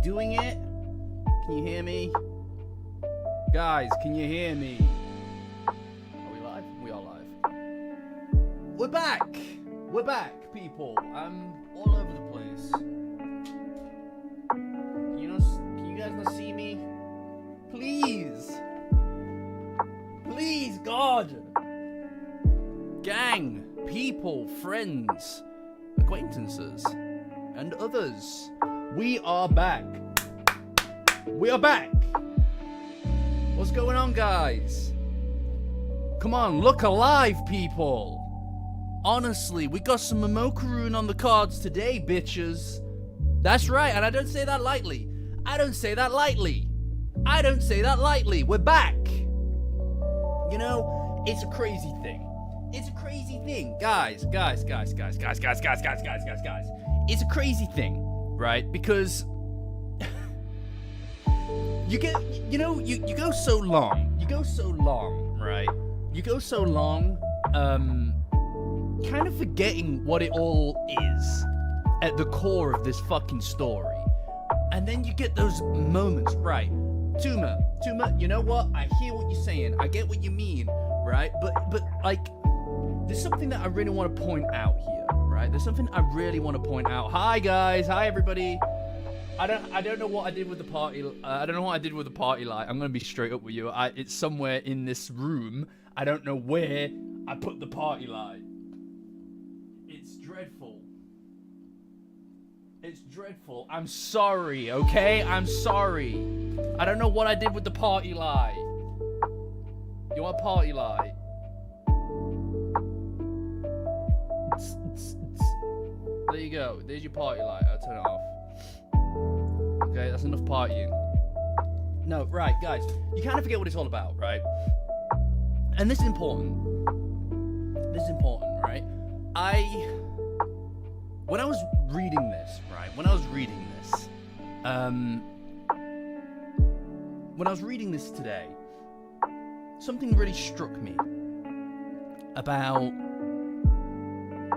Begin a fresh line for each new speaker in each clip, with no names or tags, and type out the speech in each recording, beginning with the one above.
doing it? Can you hear me? Guys, can you hear me? Are we live? We are live. We're back! We're back, people. I'm all over the place. Can you guys not see me? Please! Please, God! Gang, people, friends, acquaintances, and others. We are back. We are back. What's going on, guys? Come on, look alive, people. Honestly, we got some GOOOOO on the cards today, bitches. That's right, and I don't say that lightly. I don't say that lightly. I don't say that lightly. We're back. You know, it's a crazy thing. It's a crazy thing. Guys. It's a crazy thing, right? Because you go so long, right? You go so long, kind of forgetting what it all is at the core of this fucking story. And then you get those moments, right? Tuma, you know what? I hear what you're saying. I get what you mean, right? But like, there's something that I really want to point out here, right? There's something I really want to point out. Hi, guys. Hi, everybody. I don't know what I did with the party. I don't know what I did with the party light. I'm gonna be straight up with you. It's somewhere in this room. I don't know where I put the party light. It's dreadful. It's dreadful. I'm sorry, okay? I'm sorry. I don't know what I did with the party light. You want a party light? There you go. There's your party light. I'll turn it off. Okay, that's enough partying. No, right, guys. You kind of forget what it's all about, right? And this is important. This is important, right? When I was reading this, right? When I was reading this today, something really struck me about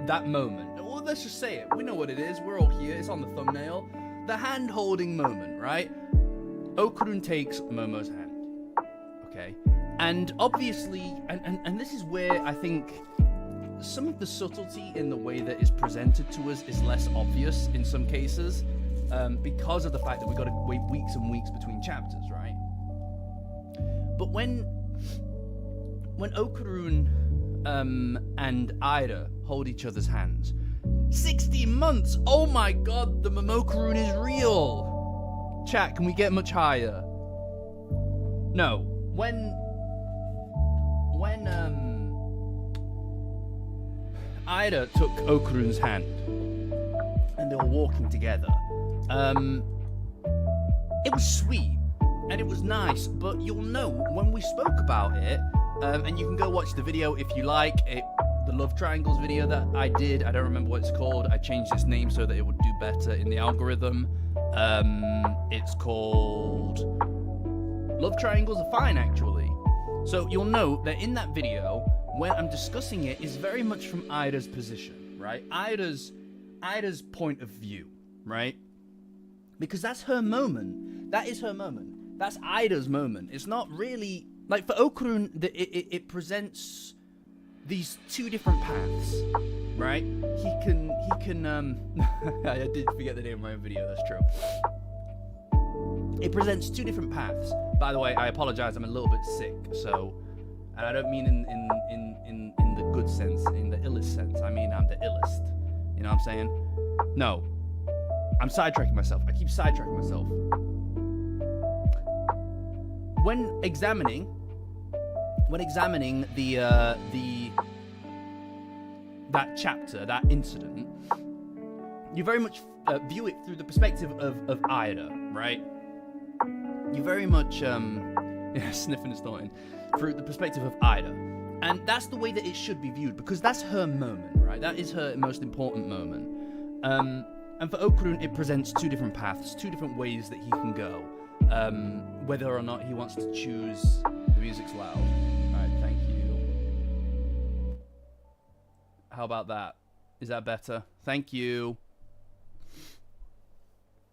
that moment. Well, let's just say it. We know what it is. We're all here. It's on the thumbnail. The hand-holding moment, right? GOOOOO takes Momo's hand. Okay? And obviously, and this is where I think some of the subtlety in the way that is presented to us is less obvious in some cases, because of the fact that we've got to wait weeks and weeks between chapters, right? But when GOOOOO and Ida hold each other's hands, 60 months! Oh my god, the Momokuruun is real! Chat, can we get much higher? No. When Ida took GOOOOO's hand and they were walking together, it was sweet and it was nice, but you'll know when we spoke about it, and you can go watch the video if you like it. The Love Triangles video that I did, I don't remember what it's called. I changed its name so that it would do better in the algorithm. It's called Love Triangles Are Fine, actually. So you'll know that in that video, when I'm discussing it, is very much from Ida's position, right? Ida's point of view, right? Because that's her moment. That is her moment. That's Ida's moment. It's not really like for GOOOOO. It presents these two different paths, right? He can I did forget the name of my own video, that's true. It presents two different paths. By the way, I apologize, I'm a little bit sick, so, and I don't mean in the good sense, in the illest sense. I mean I'm the illest. You know what I'm saying? No. I'm sidetracking myself. I keep sidetracking myself. When examining that chapter, that incident, you very much view it through the perspective of Ida, right? You very much sniffing and snorting through the perspective of Ida, and that's the way that it should be viewed, because that's her moment, right? That is her most important moment. And for GOOOOO, it presents two different paths, two different ways that he can go, whether or not he wants to choose. The music's loud. Alright, thank you. How about that? Is that better? Thank you.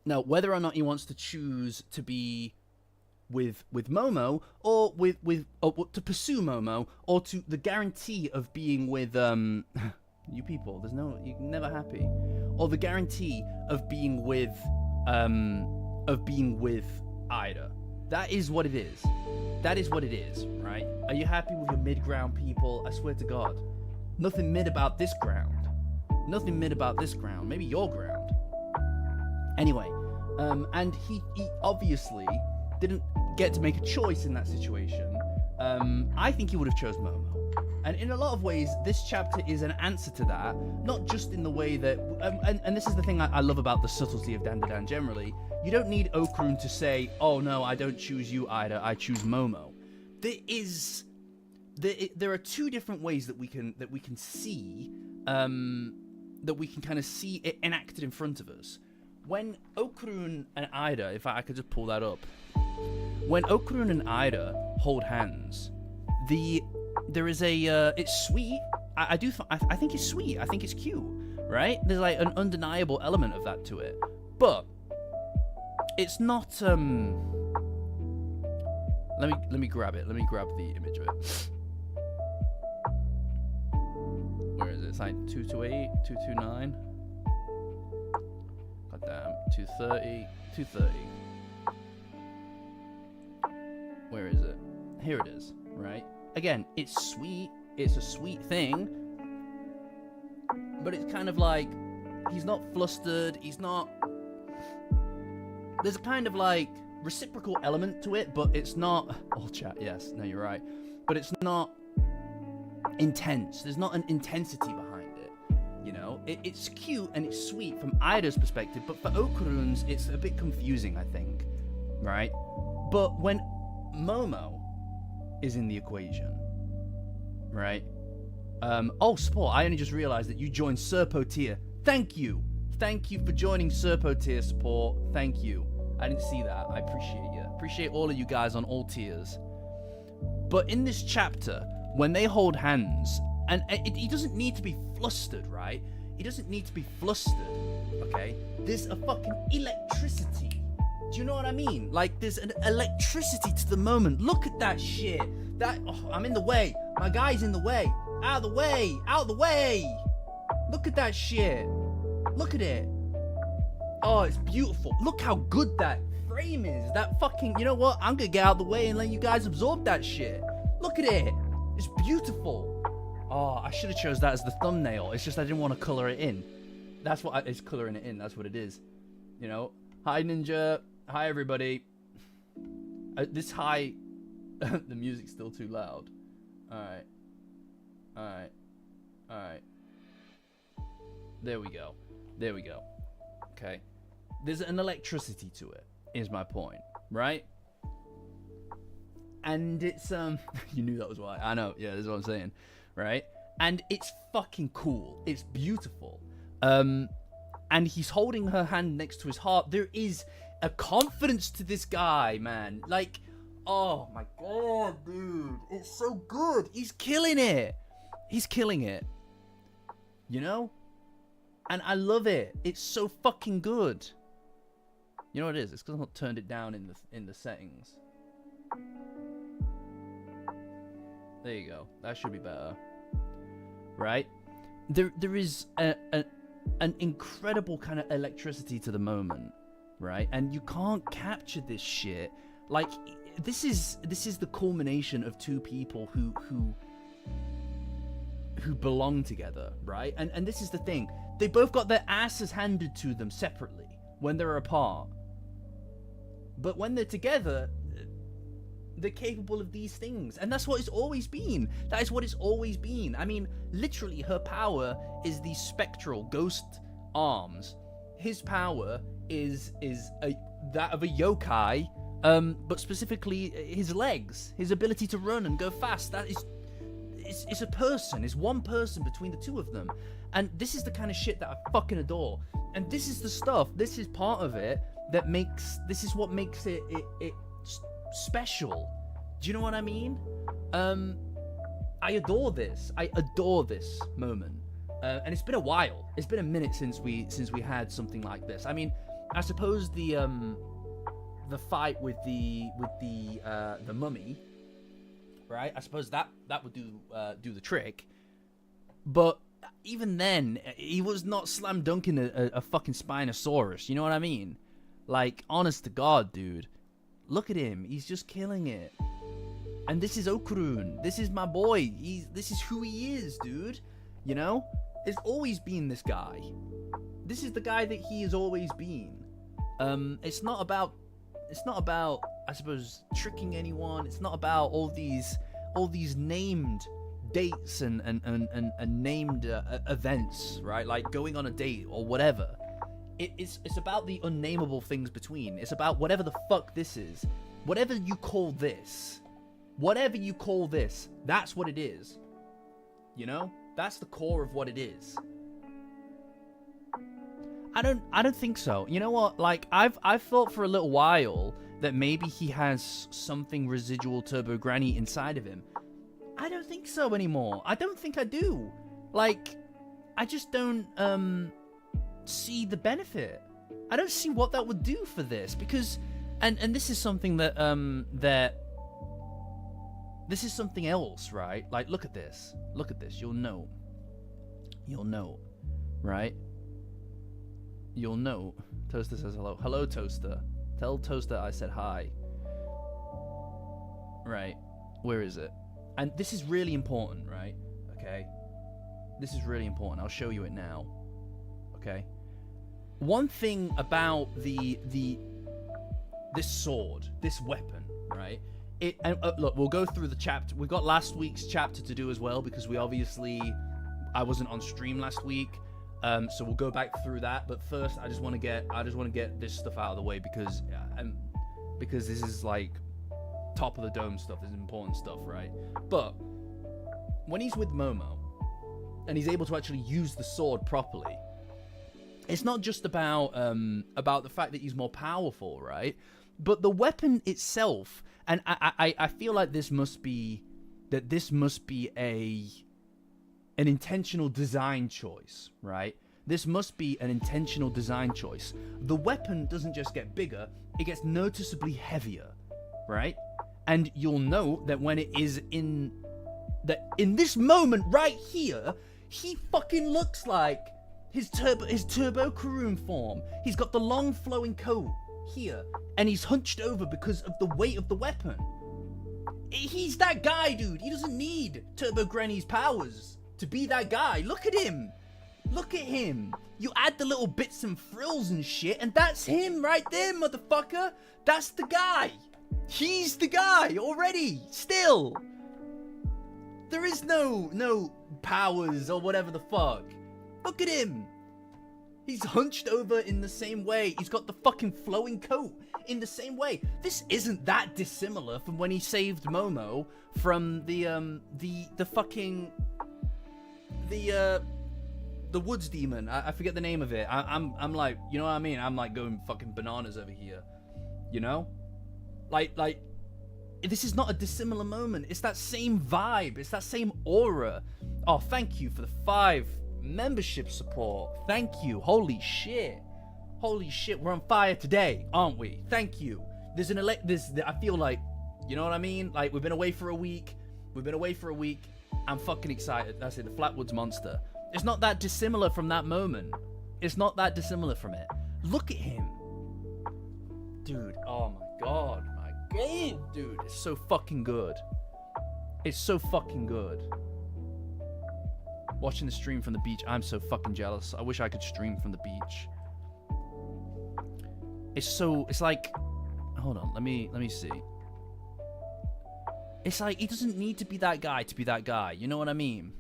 Now, whether or not he wants to choose to be with Momo, or or to pursue Momo, or to the guarantee of being with you people, you're never happy, or the guarantee of being with Ida. That is what it is. That is what it is, right? Are you happy with your mid-ground people? I swear to God, nothing mid about this ground. Nothing mid about this ground. Maybe your ground. Anyway, and he obviously didn't get to make a choice in that situation. I think he would have chose Momo. And in a lot of ways, this chapter is an answer to that. Not just in the way that... and this is the thing I love about the subtlety of Dandadan generally. You don't need Okrun to say, oh no, I don't choose you, Ida, I choose Momo. There are two different ways that we can see... that we can kind of see it enacted in front of us. When Okrun and Ida, if I could just pull that up. When Okrun and Ida hold hands, there is a it's sweet. I think it's sweet. I think it's cute, right? There's like an undeniable element of that to it, but it's not. Let me grab it. Let me grab the image of it. Where is it? It's like 228, 229. God damn, 230, 230. Where is it? Here it is, right? Again, it's sweet. It's a sweet thing. But it's kind of like, he's not flustered. He's not... There's a kind of like reciprocal element to it, but it's not... Oh, chat, yes. No, you're right. But it's not intense. There's not an intensity behind it. You know? It's cute and it's sweet from Ida's perspective, but for Okrun's, it's a bit confusing, I think. Right? But when Momo is in the equation, right? Oh, Support, I only just realized that you joined Serpo tier. Thank you. Thank you for joining Serpo tier, Support. Thank you. I didn't see that. I appreciate you. Appreciate all of you guys on all tiers. But in this chapter, when they hold hands, and he doesn't need to be flustered, right? He doesn't need to be flustered, okay? There's a fucking electricity. Do you know what I mean? Like, there's an electricity to the moment. Look at that shit. I'm in the way. My guy's in the way. Out of the way. Out of the way. Look at that shit. Look at it. Oh, it's beautiful. Look how good that frame is. That fucking... You know what? I'm gonna get out of the way and let you guys absorb that shit. Look at it. It's beautiful. Oh, I should have chose that as the thumbnail. It's just I didn't want to color it in. That's what it's coloring it in. That's what it is. You know? Hi, Ninja. Hi, everybody. This high... the music's still too loud. Alright. Alright. Alright. There we go. There we go. Okay. There's an electricity to it, is my point. Right? And it's, you knew that was why. I know. Yeah, that's what I'm saying. Right? And it's fucking cool. It's beautiful. And he's holding her hand next to his heart. There is a confidence to this guy, man. Like, oh my god, dude. It's so good. He's killing it. He's killing it. You know? And I love it. It's so fucking good. You know what it is? It's because I've not turned it down in the settings. There you go. That should be better. Right? There is an incredible kind of electricity to the moment, right? And you can't capture this shit. Like, this is the culmination of two people who belong together, right? And this is the thing. They both got their asses handed to them separately when they're apart. But when they're together, they're capable of these things. And that's what it's always been. That is what it's always been. I mean, literally, her power is these spectral ghost arms. His power is that of a yokai, but specifically his legs. His ability to run and go fast. That is... It's a person. It's one person between the two of them. And this is the kind of shit that I fucking adore. And this is the stuff, this is part of it that makes... This is what makes it special. Do you know what I mean? I adore this. I adore this moment. And it's been a while. It's been a minute since we had something like this. I mean, I suppose the fight with the mummy, right? I suppose that would do the trick. But even then, he was not slam dunking a fucking Spinosaurus. You know what I mean? Like, honest to God, dude. Look at him. He's just killing it. And this is Okurun. This is my boy. This is who he is, dude. You know? It's always been this guy. This is the guy that he has always been. It's not about, I suppose, tricking anyone. It's not about all these named dates and named events, right? Like going on a date or whatever. It's about the unnameable things between. It's about whatever the fuck this is. Whatever you call this, that's what it is. You know? That's the core of what it is. I don't think so. You know what? Like, I've thought for a little while that maybe he has something residual Turbo Granny inside of him. I don't think so anymore. I don't think I do. Like, I just don't see the benefit. I don't see what that would do for this, because and this is something that this is something else, right? Like, look at this. Look at this. You'll know, right? You'll know. Toaster says hello. Hello, Toaster. Tell Toaster I said hi. Right. Where is it? And this is really important, right? Okay. This is really important. I'll show you it now. Okay. One thing about this sword, this weapon, right? Look, we'll go through the chapter. We've got last week's chapter to do as well, because I wasn't on stream last week. So we'll go back through that, but first I just want to get this stuff out of the way, because this is like top of the dome stuff. This is important stuff, right? But when he's with Momo and he's able to actually use the sword properly, it's not just about the fact that he's more powerful, right? But the weapon itself, and I feel like this must be an intentional design choice, right? This must be an intentional design choice. The weapon doesn't just get bigger, it gets noticeably heavier, right? And you'll note that when it is in this moment right here, he fucking looks like his Turbo Karun form. He's got the long flowing coat here, and he's hunched over because of the weight of the weapon. He's that guy, dude. He doesn't need Turbo Granny's powers to be that guy. Look at him. Look at him. You add the little bits and frills and shit, and that's him right there, motherfucker. That's the guy. He's the guy already. Still. There is no powers or whatever the fuck. Look at him. He's hunched over in the same way. He's got the fucking flowing coat in the same way. This isn't that dissimilar from when he saved Momo from the fucking the woods demon. I forget the name of it. I'm like, you know what I mean? I'm like going fucking bananas over here. You know? Like this is not a dissimilar moment. It's that same vibe. It's that same aura. Oh, thank you for the 5 membership support. Thank you. Holy shit. Holy shit. We're on fire today, aren't we? Thank you. I feel like, you know what I mean? Like, we've been away for a week. I'm fucking excited. That's it. The Flatwoods Monster. It's not that dissimilar from that moment. It's not that dissimilar from it. Look at him. Dude, oh my god. My god, dude. It's so fucking good. It's so fucking good. Watching the stream from the beach, I'm so fucking jealous. I wish I could stream from the beach. It's like, hold on, let me see. It's like, he doesn't need to be that guy to be that guy. You know what I mean?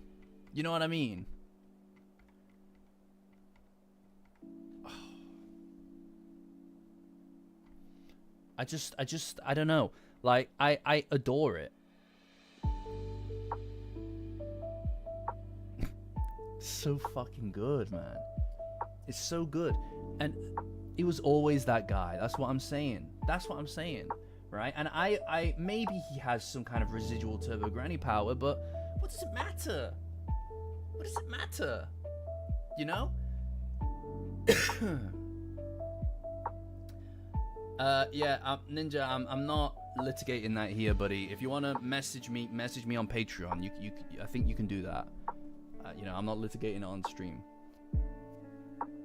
You know what I mean? I don't know. Like, I adore it. So fucking good, man. It's so good. And he was always that guy. That's what I'm saying. Right? And I maybe he has some kind of residual Turbo Granny power, but what does it matter? What does it matter? You know? Yeah, Ninja, I'm not litigating that here, buddy. If you wanna message me on Patreon. I think you can do that. You know, I'm not litigating it on stream.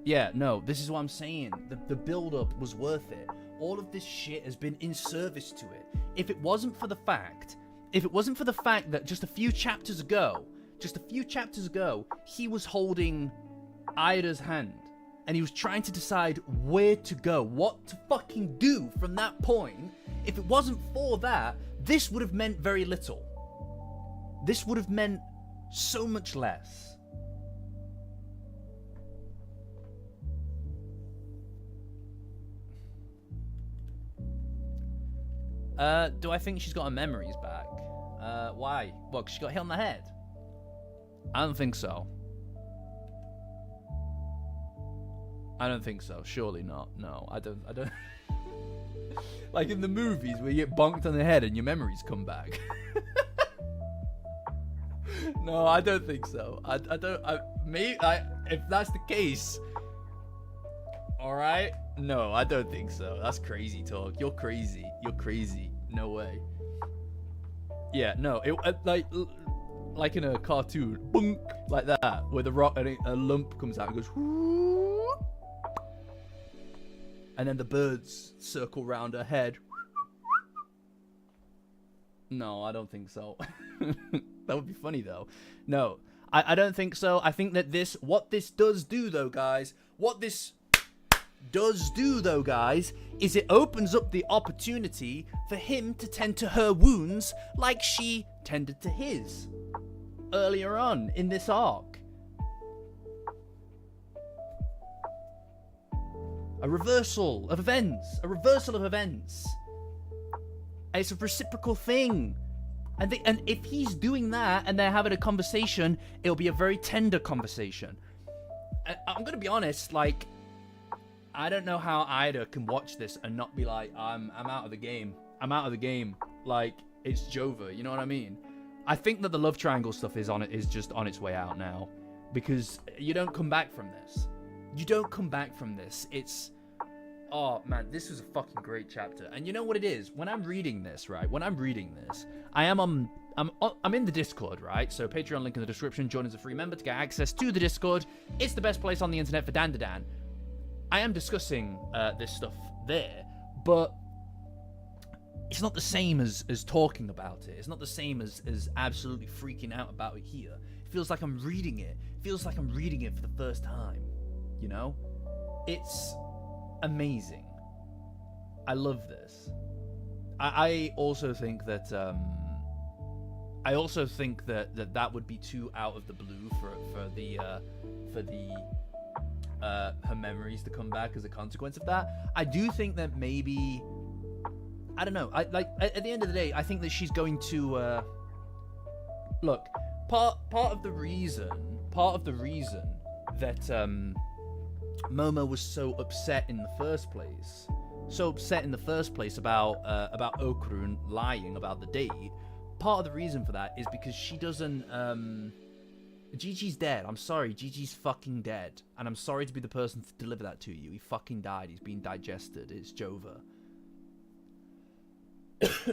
Yeah, no, this is what I'm saying. The build-up was worth it. All of this shit has been in service to it. If it wasn't for the fact that just a few chapters ago, he was holding Ida's hand, and he was trying to decide where to go, what to fucking do from that point. If it wasn't for that, this would have meant very little. This would have meant so much less. Do I think she's got her memories back? Why? What, 'cause she got hit on the head? I don't think so. I don't think so. Surely not. No, I don't. Like in the movies where you get bonked on the head and your memories come back. No, I don't think so. If that's the case, all right. No, I don't think so. That's crazy talk. You're crazy. No way. Yeah, no. It like in a cartoon, bunk, like that, where the rock and a lump comes out and goes, whoo, and then the birds circle round her head. No, I don't think so. That would be funny though. No, I don't think so. I think that what this does do though, guys, is it opens up the opportunity for him to tend to her wounds like she tended to his earlier on in this arc. A reversal of events. It's a reciprocal thing. And if he's doing that and they're having a conversation, it'll be a very tender conversation. I'm gonna be honest, like, I don't know how Ida can watch this and not be like, I'm out of the game. Like, it's Jova, you know what I mean? I think that the love triangle stuff is just on its way out now, because you don't come back from this. It's, oh man, this was a fucking great chapter. And you know what it is? When I'm reading this, I'm in the Discord, right? So Patreon link in the description. Join as a free member to get access to the Discord. It's the best place on the internet for Dandadan. I am discussing this stuff there, but it's not the same as talking about it. It's not the same as absolutely freaking out about it here. It feels like I'm reading it. It feels like I'm reading it for the first time, you know? It's amazing. I love this. I also think that that would be too out of the blue for her memories to come back as a consequence of that. I do think that maybe, I don't know. At the end of the day, I think that she's going to look. Part of the reason that Momo was so upset in the first place about Okurun lying about the date. Part of the reason for that is because she doesn't. Gigi's dead. I'm sorry, Gigi's fucking dead, and I'm sorry to be the person to deliver that to you. He fucking died. He's been digested. It's Jova.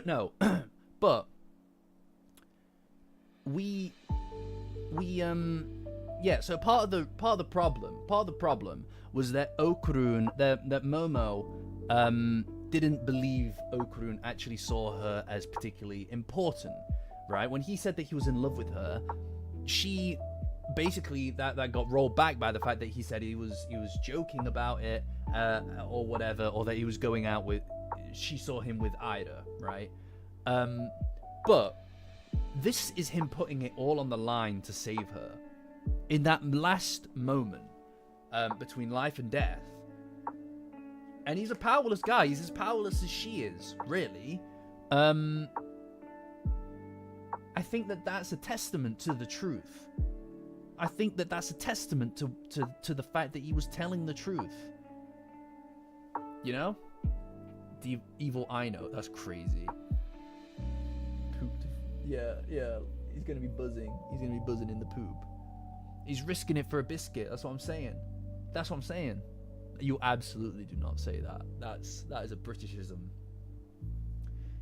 No, but yeah. So part of the problem was that Okurun, that Momo, didn't believe Okurun actually saw her as particularly important, right? When he said that he was in love with her, she basically that got rolled back by the fact that he said he was joking about it, or whatever, or that he was going out with. She saw him with Ida, right? But this is him putting it all on the line to save her in that last moment between life and death. And he's a powerless guy. He's as powerless as she is, really. I think that that's a testament to the truth. I think that that's a testament to the fact that he was telling the truth. You know? The evil Ino. That's crazy. Pooped. Yeah. He's gonna be buzzing. He's gonna be buzzing in the poop. He's risking it for a biscuit. That's what I'm saying. You absolutely do not say that. That is a Britishism.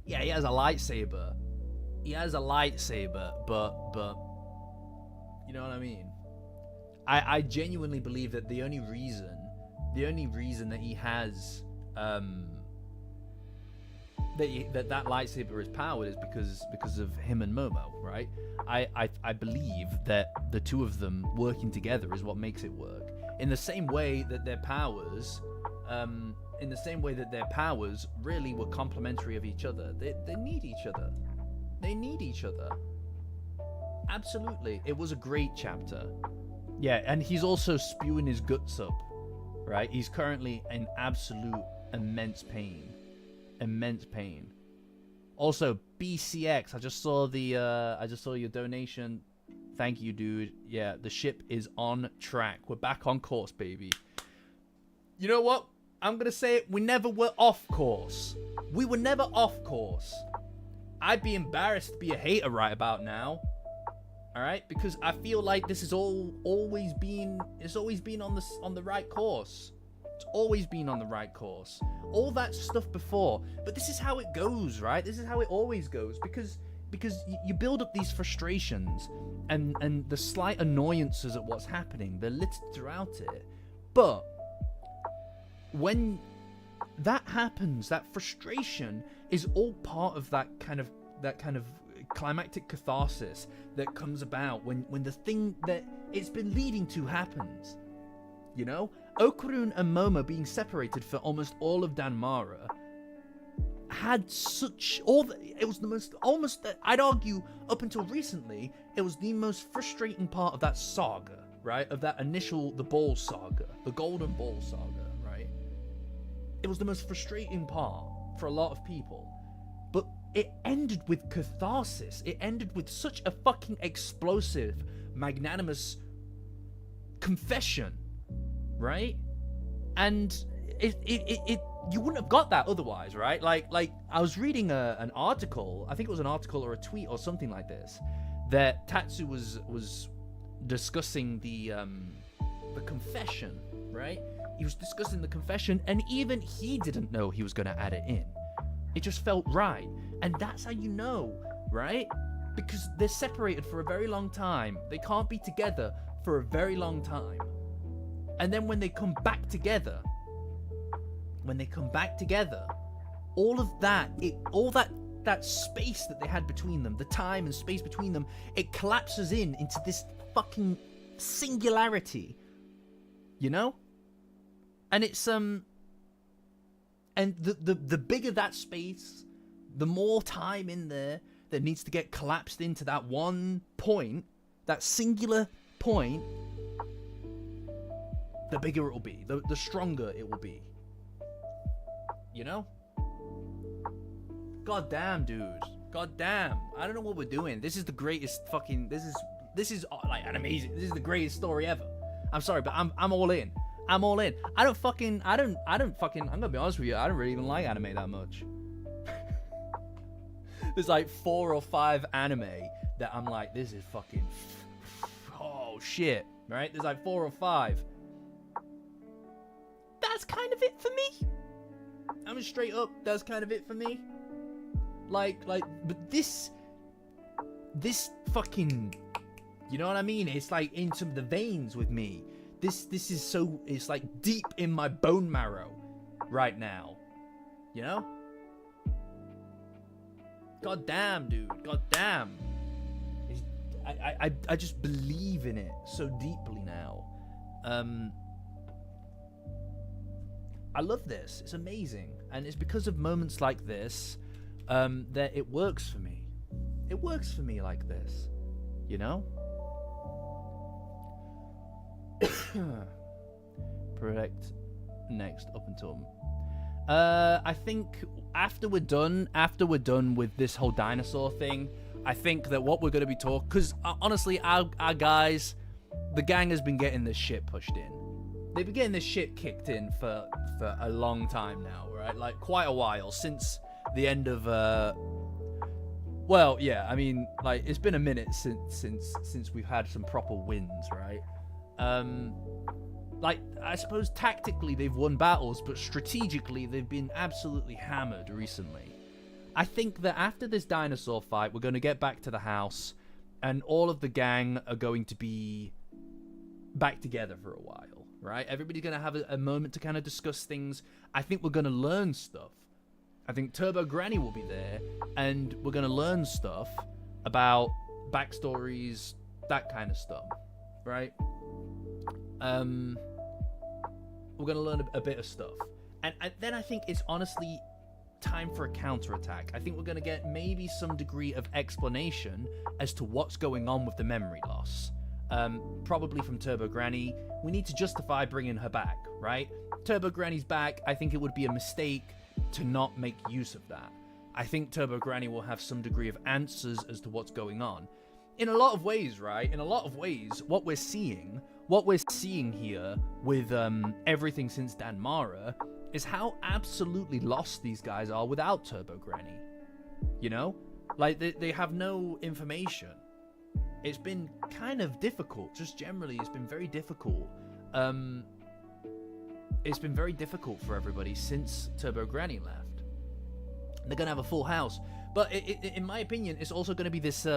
Yeah, he has a lightsaber. But you know what I mean? I genuinely believe that the only reason that he has that lightsaber is powered is because of him and Momo, right? I believe that the two of them working together is what makes it work. In the same way that their powers really were complementary of each other. They need each other. They need each other. Absolutely. It was a great chapter. Yeah, and he's also spewing his guts up, right? He's currently in absolute immense pain. Also, BCX, I just saw your donation. Thank you, dude. Yeah, the ship is on track. We're back on course, baby. You know what? I'm gonna say it. We never were off course. We were never off course. I'd be embarrassed to be a hater right about now. All right, because I feel like this has always been on the right course. It's always been on the right course. All that stuff before, but this is how it goes, right? This is how it always goes, because you build up these frustrations and the slight annoyances at what's happening. They're littered throughout it, but when that happens, that frustration is all part of that kind of climactic catharsis that comes about when the thing that it's been leading to happens. You know, Okarun and Momo being separated for almost all of Danmara had it was the most, almost, I'd argue, up until recently, it was the most frustrating part of that saga, right? Of that the Ball saga, the Golden Ball saga, right? It was the most frustrating part for a lot of people. But it ended with catharsis. It ended with such a fucking explosive, magnanimous confession, right? And it you wouldn't have got that otherwise, right? Like I was reading an article, I think it was an article or a tweet or something like this, that Tatsu was discussing the confession, right? He was discussing the confession, and even he didn't know he was going to add it in. It just felt right. And that's how you know, right? Because they're separated for a very long time. They can't be together for a very long time. And then when they come back together, all of that, that space that they had between them, the time and space between them, it collapses into this fucking singularity, you know? And it's and the bigger that space, the more time in there that needs to get collapsed into that one point, that singular point, the bigger it will be, the stronger it will be. You know? God damn, dude. God damn. I don't know what we're doing. This is the greatest fucking, this is like an amazing, this is the greatest story ever. I'm sorry, but I'm all in. I'm all in. I don't fucking, I'm gonna be honest with you, I don't really even like anime that much. There's like 4 or 5 anime that I'm like, this is fucking, oh shit, right? There's like 4 or 5. That's kind of it for me. I'm straight up, that's kind of it for me. Like, but this fucking, you know what I mean? It's like into the veins with me. This is so, it's like deep in my bone marrow right now, you know? God damn, dude, god damn. I just believe in it so deeply now. I love this, it's amazing. And it's because of moments like this that it works for me. It works for me like this, you know? Correct. Next up until I think after we're done with this whole dinosaur thing, I think that what we're going to be talking, because honestly our guys, the gang has been getting this shit pushed in. They've been getting this shit kicked in for a long time now, right? Like quite a while, since the end of well, yeah, I mean, like it's been a minute since we've had some proper wins, right? like, I suppose tactically they've won battles, but strategically they've been absolutely hammered recently. I think that after this dinosaur fight, we're going to get back to the house, and all of the gang are going to be back together for a while, right? Everybody's going to have a moment to kind of discuss things. I think we're going to learn stuff. I think Turbo Granny will be there, and we're going to learn stuff about backstories, that kind of stuff, right? We're going to learn a bit of stuff. And then I think it's honestly time for a counterattack. I think we're going to get maybe some degree of explanation as to what's going on with the memory loss. Probably from Turbo Granny. We need to justify bringing her back, right? Turbo Granny's back. I think it would be a mistake to not make use of that. I think Turbo Granny will have some degree of answers as to what's going on. In a lot of ways, right? In a lot of ways, what we're seeing here with everything since Danmara is how absolutely lost these guys are without Turbo Granny. You know? Like, they have no information. It's been kind of difficult. Just generally, it's been very difficult. It's been very difficult for everybody since Turbo Granny left. They're gonna have a full house, but in my opinion, it's also gonna be this.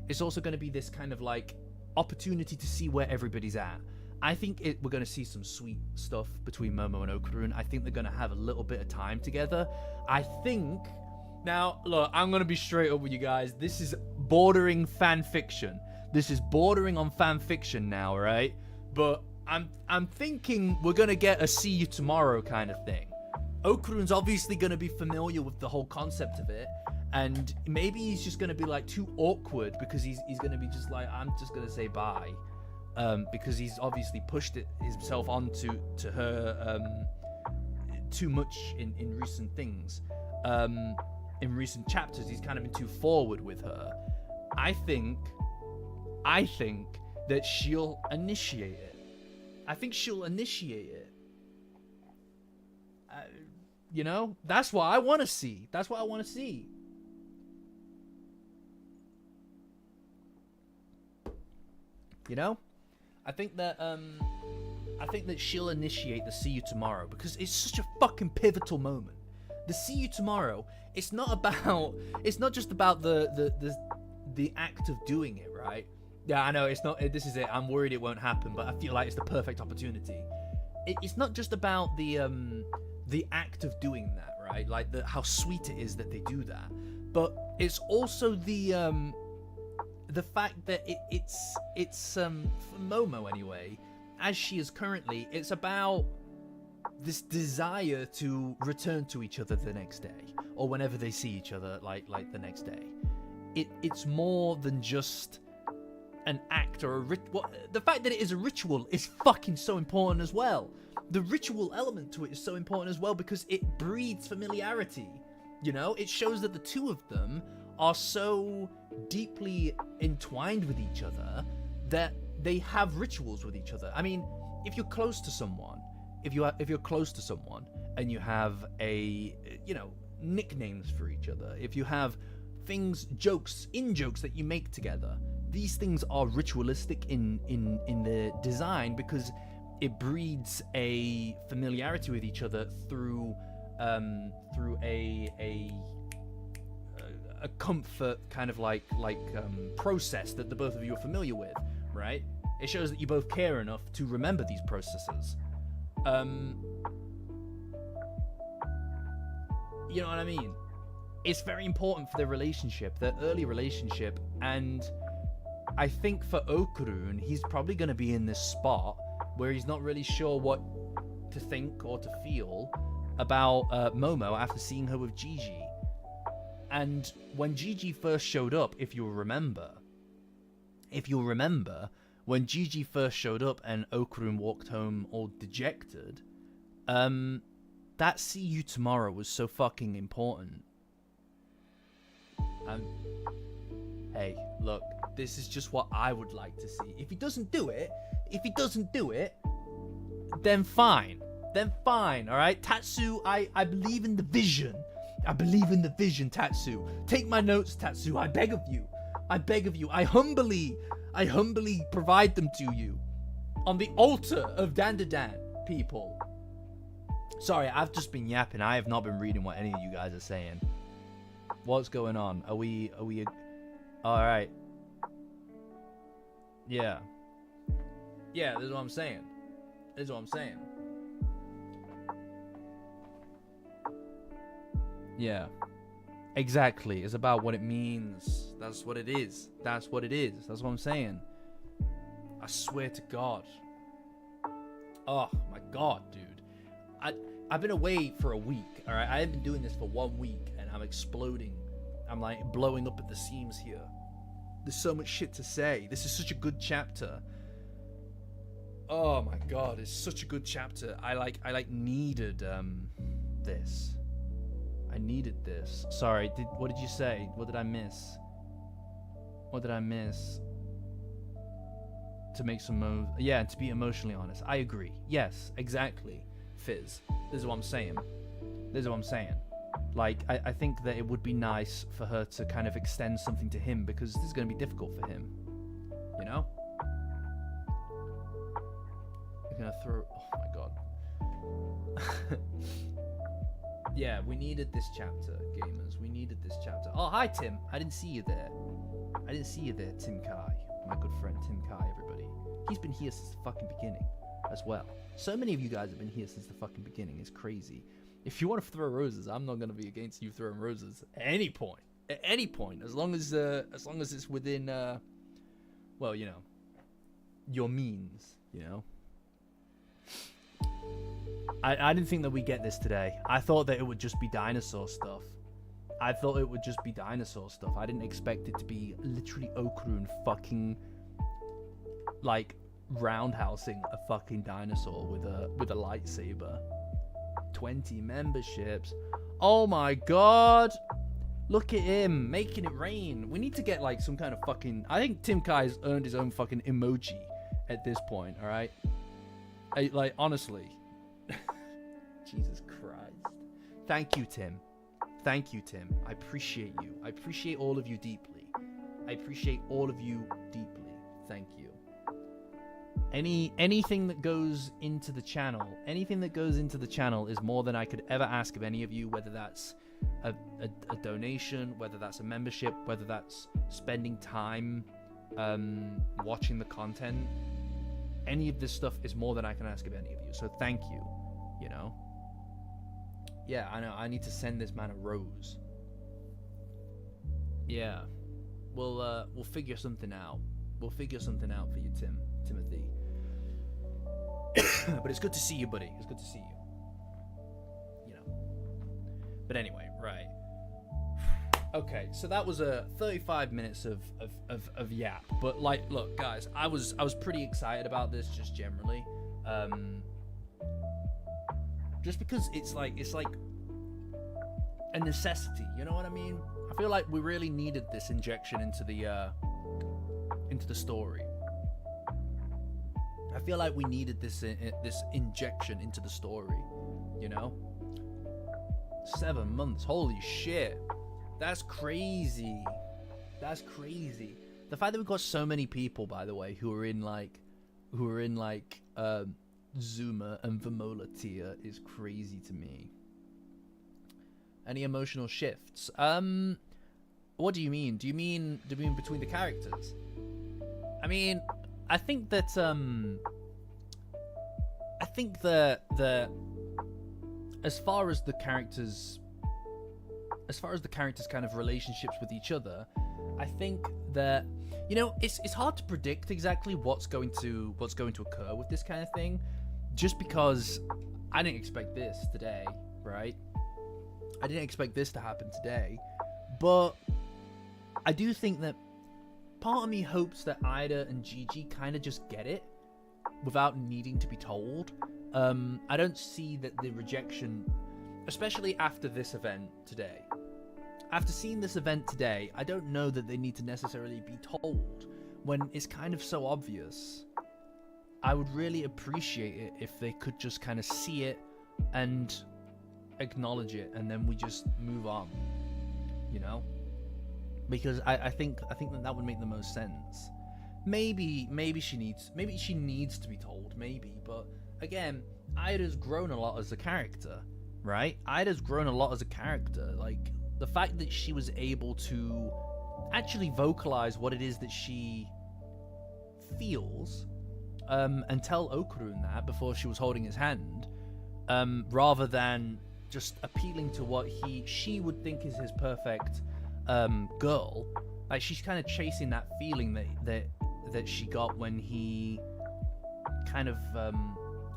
It's also gonna be this kind of like opportunity to see where everybody's at. I think we're gonna see some sweet stuff between Momo and Okarun. I think they're gonna have a little bit of time together. I think. Now, look, I'm gonna be straight up with you guys. This is bordering fan fiction. This is bordering on fan fiction now, right? But I'm thinking we're gonna get a see you tomorrow kind of thing. Okarun's obviously gonna be familiar with the whole concept of it, and maybe he's just gonna be like too awkward because he's gonna be just like, I'm just gonna say bye, because he's obviously pushed himself onto her too much in recent things. In recent chapters, he's kind of been too forward with her. I think that she'll initiate it. I think she'll initiate it. You know, that's what I want to see. That's what I want to see. You know, I think that she'll initiate the see you tomorrow because it's such a fucking pivotal moment. The see you tomorrow. It's not just about the act of doing it, right? Yeah, I know it's not. This is it. I'm worried it won't happen, but I feel like it's the perfect opportunity. It's not just about the act of doing that, right? Like how sweet it is that they do that, but it's also the fact that it's for Momo anyway, as she is currently. It's about this desire to return to each other the next day, or whenever they see each other, like the next day. It's more than just an act or a ritual. The fact that it is a ritual is fucking so important as well. The ritual element to it is so important as well because it breeds familiarity. You know, it shows that the two of them are so deeply entwined with each other that they have rituals with each other. I mean, if you're close to someone, if you're close to someone and you have nicknames for each other, if you have jokes that you make together, these things are ritualistic in the design because it breeds a familiarity with each other through a comfort kind of like process that the both of you are familiar with, right? It shows that you both care enough to remember these processes. You know what I mean? It's very important for their relationship, their early relationship, and I think for Okarun, he's probably going to be in this spot where he's not really sure what to think or to feel about Momo after seeing her with Gigi. And when Gigi first showed up, if you'll remember, when Gigi first showed up and Okarun walked home all dejected, that see you tomorrow was so fucking important. Hey, look, this is just what I would like to see. If he doesn't do it, then fine. Alright? Tatsu, I believe in the vision. I believe in the vision, Tatsu. Take my notes, Tatsu. I beg of you. I humbly provide them to you. On the altar of Dandadan, people. Sorry, I've just been yapping. I have not been reading what any of you guys are saying. What's going on? Are we alright. Yeah. Yeah, this is what I'm saying. This is what I'm saying. Yeah. Exactly. It's about what it means. That's what it is. That's what it is. That's what I'm saying. I swear to God. Oh my God, dude. I've been away for a week, alright? I have been doing this for 1 week and I'm exploding. I'm like blowing up at the seams here. There's so much shit to say. This is such a good chapter. Oh my God, it's such a good chapter. I needed this. I needed this. Sorry, what did you say? What did I miss? What did I miss? To make some yeah, to be emotionally honest. I agree. Yes, exactly. Fizz. This is what I'm saying. This is what I'm saying. Like, I think that it would be nice for her to kind of extend something to him because this is going to be difficult for him. You know? You're going to throw... Oh my God. Yeah, we needed this chapter, gamers. We needed this chapter. Oh, hi, Tim. I didn't see you there. I didn't see you there, Tim Kai. My good friend, Tim Kai, everybody. He's been here since the fucking beginning as well. So many of you guys have been here since the fucking beginning. It's crazy. If you want to throw roses, I'm not going to be against you throwing roses at any point. At any point. As long as it's within, well, you know, your means, you know. I didn't think that we'd get this today. I thought that it would just be dinosaur stuff. I thought it would just be dinosaur stuff. I didn't expect it to be literally Okarun fucking, like, roundhousing a fucking dinosaur with a lightsaber. 20 memberships. Oh my God. Look at him making it rain. We need to get like some kind of fucking... I think Tim Kai's earned his own fucking emoji at this point, alright? Like, honestly. Jesus Christ. Thank you, Tim. Thank you, Tim. I appreciate you. I appreciate all of you deeply. I appreciate all of you deeply. Thank you. Anything that goes into the channel, is more than I could ever ask of any of you, whether that's a donation, whether that's a membership, whether that's spending time watching the content. Any of this stuff is more than I can ask of any of you. So thank you, you know. Yeah, I know. I need to send this man a rose. Yeah. We'll figure something out. We'll figure something out for you, Timothy. But it's good to see you, buddy. It's good to see you. You know. But anyway, right. Okay, so that was 35 minutes of yap. But like, look, guys, I was pretty excited about this just generally. Just because it's like a necessity, you know what I mean? I feel like we really needed this injection into the story. I feel like we needed this injection into the story, you know? 7 months, holy shit. That's crazy. That's crazy. The fact that we've got so many people, by the way, who are in Zuma and Vamola tier is crazy to me. Any emotional shifts? What do you mean? Do you mean between the characters? I mean, I think that as far as the characters kind of relationships with each other, I think that, you know, it's hard to predict exactly what's going to occur with this kind of thing, just because I didn't expect this today, right? I didn't expect this to happen today, but I do think that part of me hopes that Ida and Gigi kind of just get it without needing to be told. I don't see that the rejection, especially after this event today. After seeing this event today, I don't know that they need to necessarily be told when it's kind of so obvious. I would really appreciate it if they could just kind of see it and acknowledge it, and then we just move on, you know? Because I think that would make the most sense. maybe she needs to be told, maybe. But again, Ida's grown a lot as a character, right? Ida's grown a lot as a character. Like, the fact that she was able to actually vocalize what it is that she feels, and tell Okurun that before she was holding his hand, rather than just appealing to what she would think is his perfect girl. Like, she's kind of chasing that feeling that she got when he kind of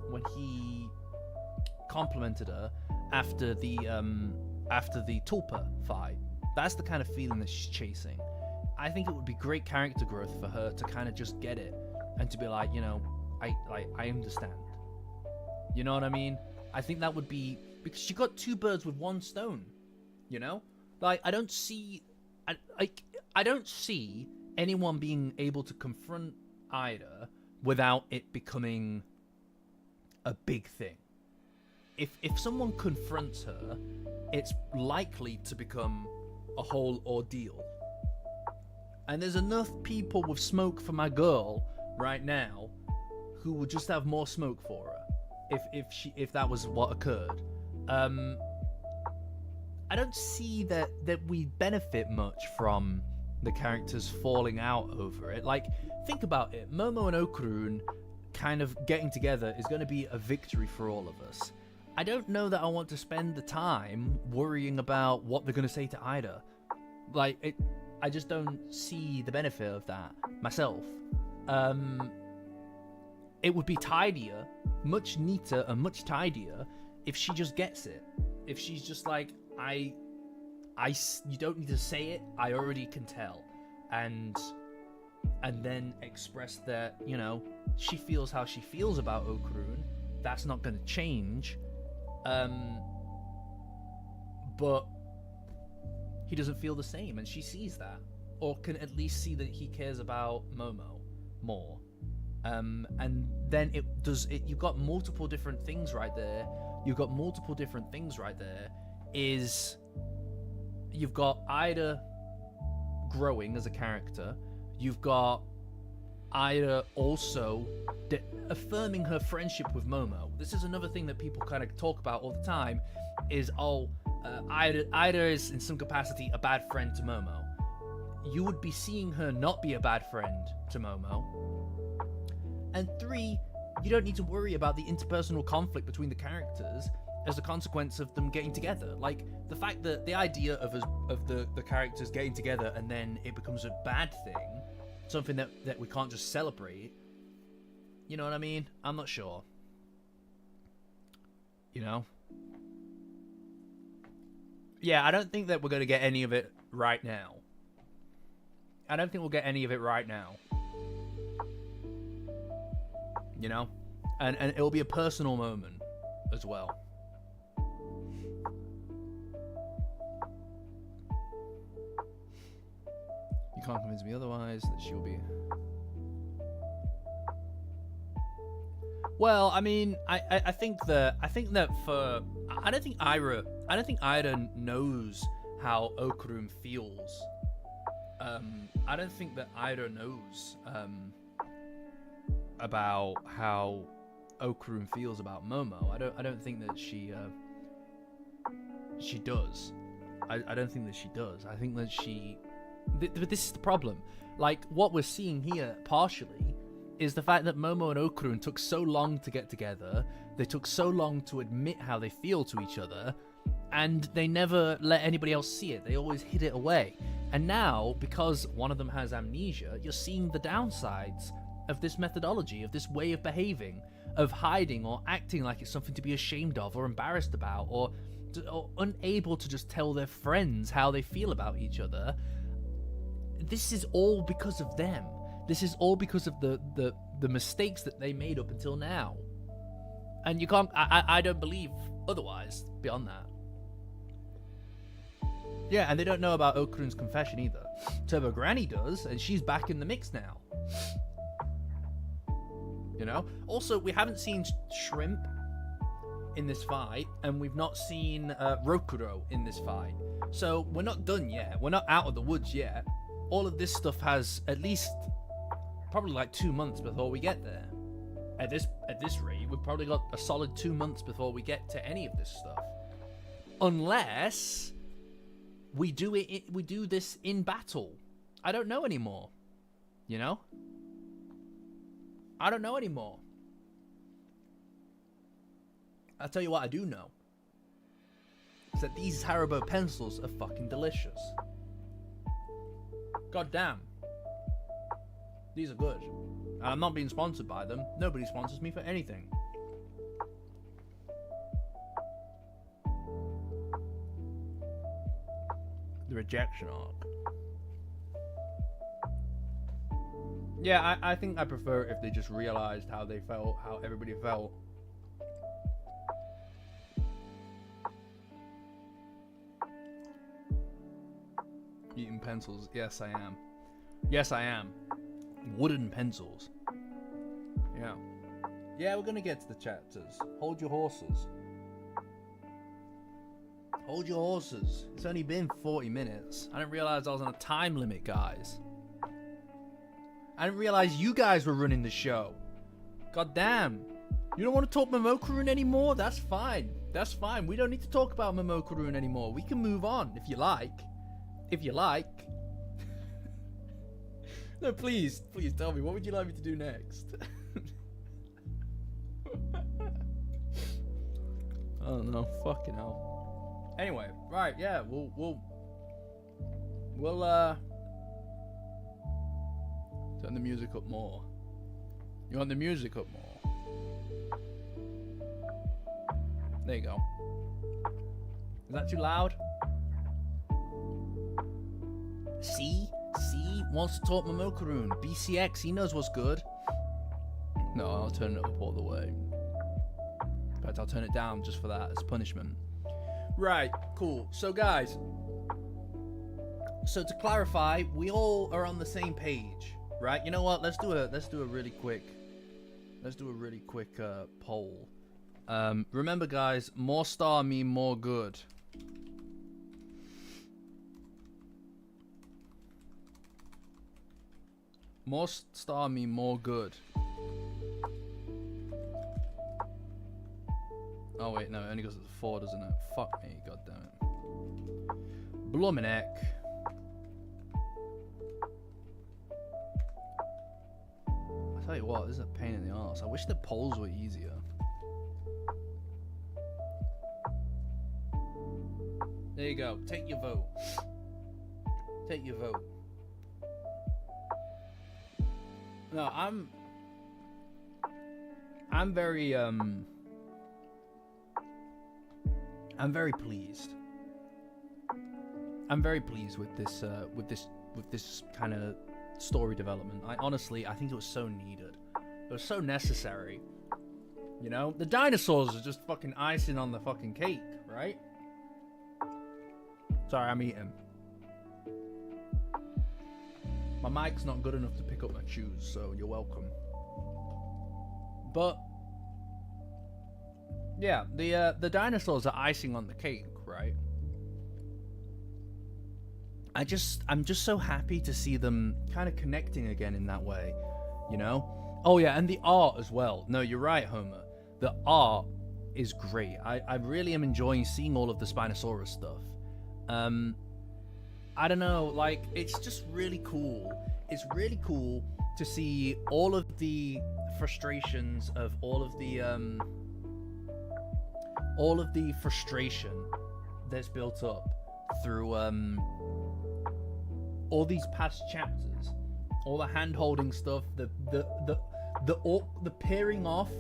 when he complimented her after the Tulpa fight. That's the kind of feeling that she's chasing. I think it would be great character growth for her to kind of just get it and to be like, you know, I understand. You know what I mean? I think that would be, because she got two birds with one stone. You know, like, I don't see anyone being able to confront Ida without it becoming a big thing. If someone confronts her, it's likely to become a whole ordeal. And there's enough people with smoke for my girl right now who would just have more smoke for her if that was what occurred. I don't see that we benefit much from the characters falling out over it. Like, think about it. Momo and Okurun kind of getting together is going to be a victory for all of us. I don't know that I want to spend the time worrying about what they're going to say to Ida. Like, I just don't see the benefit of that myself. It would be tidier, much neater and much tidier if she just gets it. If she's just like, you don't need to say it, I already can tell. And then express that, you know, she feels how she feels about Okurun. That's not going to change. But he doesn't feel the same, and she sees that, or can at least see that he cares about Momo more. And then you've got multiple different things right there. Is you've got Ida growing as a character. You've got Ida also affirming her friendship with Momo. This is another thing that people kind of talk about all the time, is Ida is in some capacity a bad friend to Momo. You would be seeing her not be a bad friend to Momo. And 3, you don't need to worry about the interpersonal conflict between the characters as a consequence of them getting together. Like, the fact that the idea of the characters getting together and then it becomes a bad thing, something that we can't just celebrate, you know what I mean? I'm not sure. You know? Yeah, I don't think that we're going to get any of it right now. I don't think we'll get any of it right now. You know? And it'll be a personal moment as well. You can't convince me otherwise that she'll be... Well, I mean, I think that for... I don't think Ida knows how Okurun feels. I don't think that Ida knows about how Okurun feels about Momo. I don't think that she does. I don't think that she does. I think that she... But this is the problem. Like, what we're seeing here, partially, is the fact that Momo and Okurun took so long to get together, they took so long to admit how they feel to each other, and they never let anybody else see it. They always hid it away. And now, because one of them has amnesia, you're seeing the downsides of this methodology, of this way of behaving, of hiding or acting like it's something to be ashamed of or embarrassed about, or unable to just tell their friends how they feel about each other. This is all because of them. This is all because of the mistakes that they made up until now. And you can't... I don't believe otherwise beyond that. Yeah, and they don't know about Okurun's confession either. Turbo Granny does, and she's back in the mix now. You know? Also, we haven't seen Shrimp in this fight, and we've not seen Rokuro in this fight. So, we're not done yet. We're not out of the woods yet. All of this stuff has at least probably like 2 months before we get there. At this rate, we've probably got a solid 2 months before we get to any of this stuff, unless we do this in battle. I don't know anymore. You know? I don't know anymore. I'll tell you what I do know. Is that these Haribo pencils are fucking delicious. God damn. These are good. And I'm not being sponsored by them. Nobody sponsors me for anything. The rejection arc. Yeah, I think I prefer if they just realized how they felt, how everybody felt. Eating pencils. Yes, I am. Yes, I am. Wooden pencils. Yeah. Yeah, we're gonna get to the chapters. Hold your horses. Hold your horses. It's only been 40 minutes. I didn't realize I was on a time limit, guys. I didn't realize you guys were running the show. God damn. You don't want to talk Momokurun anymore? That's fine. That's fine. We don't need to talk about Momokurun anymore. We can move on if you like. If you like. No, please tell me. What would you like me to do next? Oh no, fucking hell. Anyway, right, yeah, we'll turn the music up more. You want the music up more? There you go. Is that too loud? See? Wants to talk Momokurun. BCX, he knows what's good. No, I'll turn it up all the way. In fact, I'll turn it down just for that as punishment. Right, cool. So guys, so to clarify, we all are on the same page, right? You know what? Let's do a really quick poll. Remember guys, more star mean more good. More star mean more good. Oh wait, no, it only goes to 4, doesn't it? Fuck me, goddammit. Bloomineck. I tell you what, this is a pain in the arse. I wish the polls were easier. There you go. Take your vote. Take your vote. No, I'm very pleased. I'm very pleased with this kind of story development. I think it was so needed. It was so necessary. You know, the dinosaurs are just fucking icing on the fucking cake, right? Sorry, I'm eating. My mic's not good enough to pick up my shoes, so you're welcome. But yeah, the dinosaurs are icing on the cake, right? I'm just so happy to see them kind of connecting again in that way, you know? Oh yeah, and the art as well. No, you're right, Homer. The art is great. I really am enjoying seeing all of the Spinosaurus stuff. I don't know, like, it's just really cool. It's really cool to see all of the frustrations of all of the frustration that's built up through all these past chapters, all the hand-holding stuff, the pairing off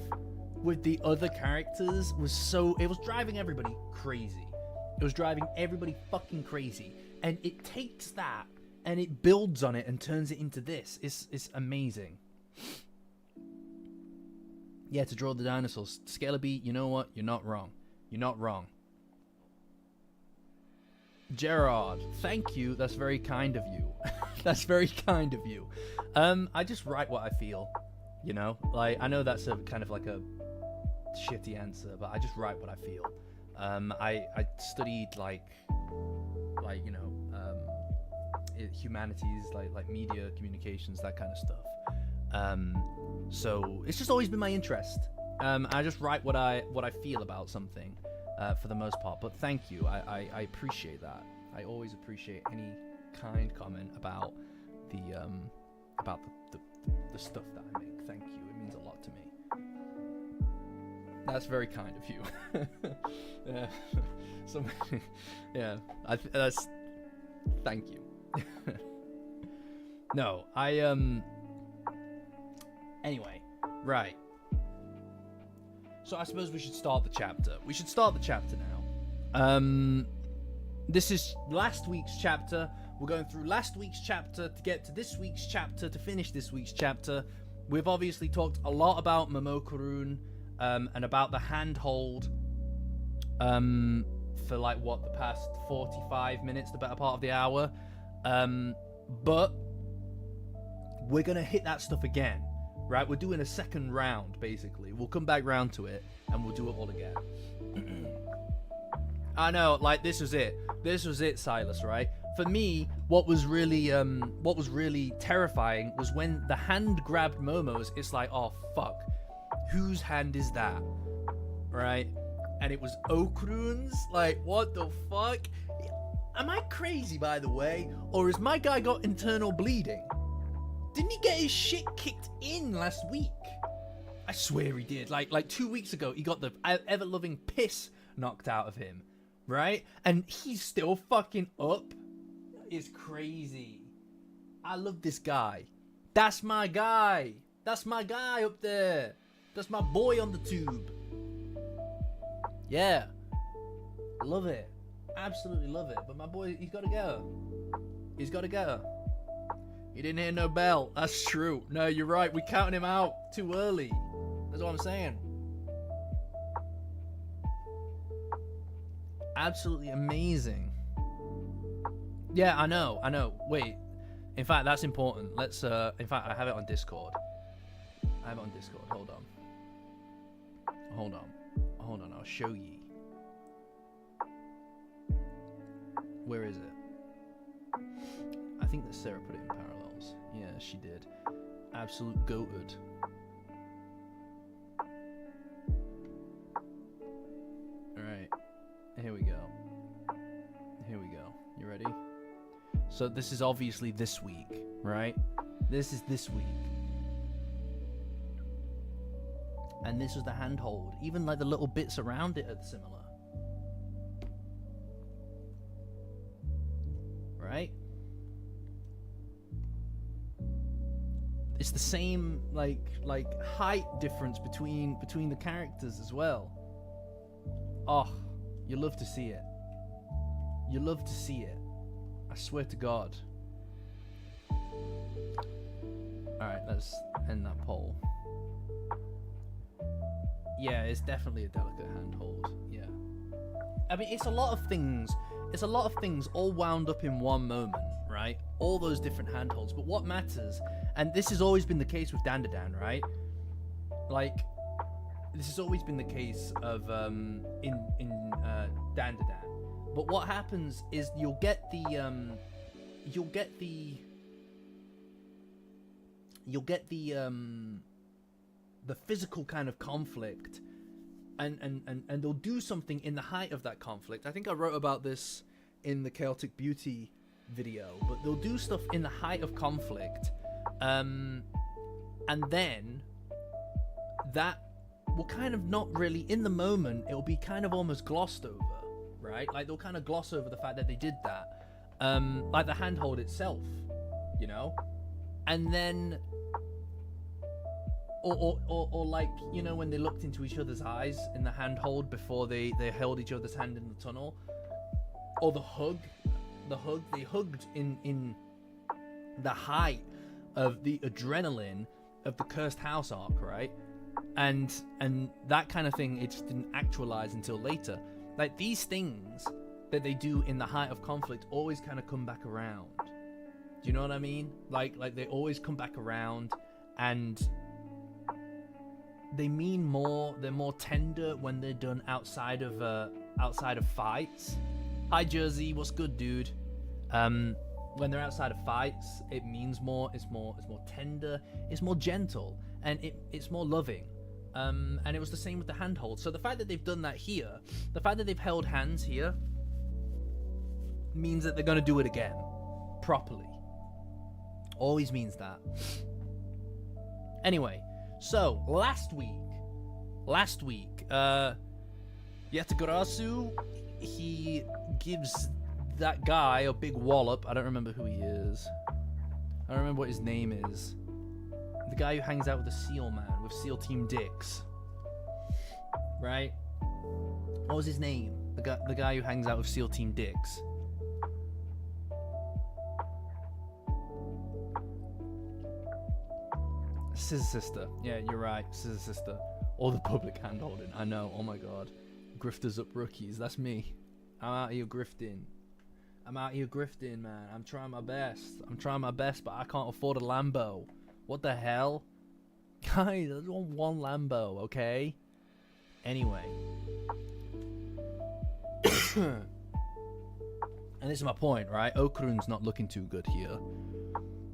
with the other characters it was driving everybody crazy. It was driving everybody fucking crazy. And it takes that and it builds on it and turns it into this. It's amazing. Yeah, to draw the dinosaurs. Scalabee, you know what? You're not wrong. You're not wrong. Gerard, thank you. That's very kind of you. That's very kind of you. I just write what I feel. You know? Like, I know that's a kind of like a shitty answer, but I just write what I feel. I studied like you know, humanities, like media communications, that kind of stuff. So it's just always been my interest. I just write what I feel about something, for the most part. But thank you, I appreciate that. I always appreciate any kind comment about the stuff that I make. Thank you. It means a lot to me. That's very kind of you. Yeah. So, yeah. That's. Thank you. No, Anyway, right. So I suppose we should start the chapter. We should start the chapter now. This is last week's chapter. We're going through last week's chapter to get to this week's chapter to finish this week's chapter. We've obviously talked a lot about Momokurun, and about the handhold, for like what, the past 45 minutes, the better part of the hour. But we're gonna hit that stuff again, right? We're doing a second round, basically. We'll come back round to it and we'll do it all again. I know, like, this was it, Silas, right? For me, what was really terrifying was when the hand grabbed Momo's. It's like, oh fuck, whose hand is that, right? And it was Okurun's. Like, what the fuck? Am I crazy, by the way, or has my guy got internal bleeding? Didn't he get his shit kicked in last week? I swear he did. Like 2 weeks ago, he got the ever-loving piss knocked out of him, right? And he's still fucking up. It's crazy. I love this guy. That's my guy. That's my guy up there. That's my boy on the tube. Yeah. Love it. Absolutely love it. But my boy, he's got to go. He's got to go. He didn't hear no bell. That's true. No, you're right. We counted him out too early. That's what I'm saying. Absolutely amazing. Yeah, I know. Wait. In fact, that's important. Let's, in fact, I have it on Discord. Hold on. I'll show ye. Where is it? I think that Sarah put it in parallels. Yeah, she did. Absolute goated. Alright. Here we go. You ready? So this is obviously this week, right? This is this week. And this was the handhold. Even like the little bits around it are similar. Right? It's the same like height difference between the characters as well. Oh, you love to see it. You love to see it. I swear to God. Alright, let's end that poll. Yeah, it's definitely a delicate handhold. Yeah. I mean, it's a lot of things. It's a lot of things all wound up in one moment, right? All those different handholds. But what matters, and this has always been the case with Dandadan, right? Like, this has always been the case of in Dandadan. But what happens is you'll get the physical kind of conflict, and they'll do something in the height of that conflict. I think I wrote about this in the Chaotic Beauty video, but they'll do stuff in the height of conflict, and then that will kind of not really, in the moment, it'll be kind of almost glossed over, right? Like, they'll kind of gloss over the fact that they did that, like the handhold itself, you know? And then or like, you know, when they looked into each other's eyes in the handhold before they held each other's hand in the tunnel, or the hug they hugged in the height of the adrenaline of the Cursed House arc, right? And that kind of thing, it just didn't actualize until later. Like, these things that they do in the height of conflict always kind of come back around. Do you know what I mean? Like they always come back around, and they mean more. They're more tender when they're done outside of fights. Hi Jersey, what's good, dude? when they're outside of fights, it means more. It's more tender. It's more gentle, and it's more loving. And it was the same with the handhold. So the fact that they've done that here, the fact that they've held hands here, means that they're gonna do it again, properly. Always means that. Anyway, so last week, Yatagarasu, he gives that guy a big wallop. I don't remember who he is. I don't remember what his name is. The guy who hangs out with the SEAL man, with SEAL Team Dicks. Right? What was his name? The guy who hangs out with SEAL Team Dicks. Scissor Sister. Yeah, you're right. Scissor Sister. All the public hand holding. I know. Oh my god. Grifters up rookies. That's me. I'm out here grifting. Man. I'm trying my best, but I can't afford a Lambo. What the hell? Guys, I just want one Lambo, okay? Anyway. And this is my point, right? Okurun's not looking too good here.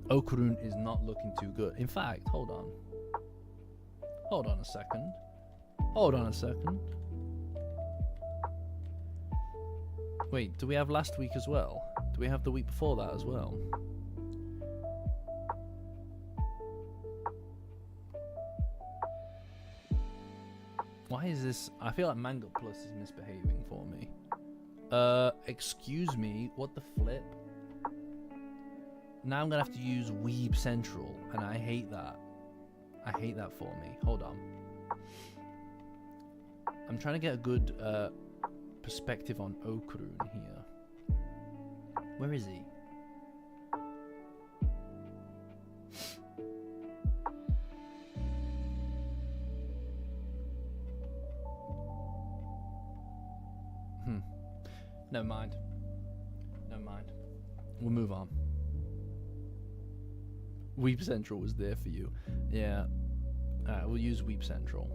Okurun is not looking too good. In fact, hold on. Hold on a second. Wait, do we have last week as well? Do we have the week before that as well? Why is this? I feel like Mango Plus is misbehaving for me. Excuse me, what the flip? Now I'm gonna have to use Weeb Central, and I hate that. I hate that for me. Hold on. I'm trying to get a good perspective on Okurun here. Where is he? Never mind. We'll move on. Weeb Central was there for you. Yeah. Alright, we'll use Weeb Central.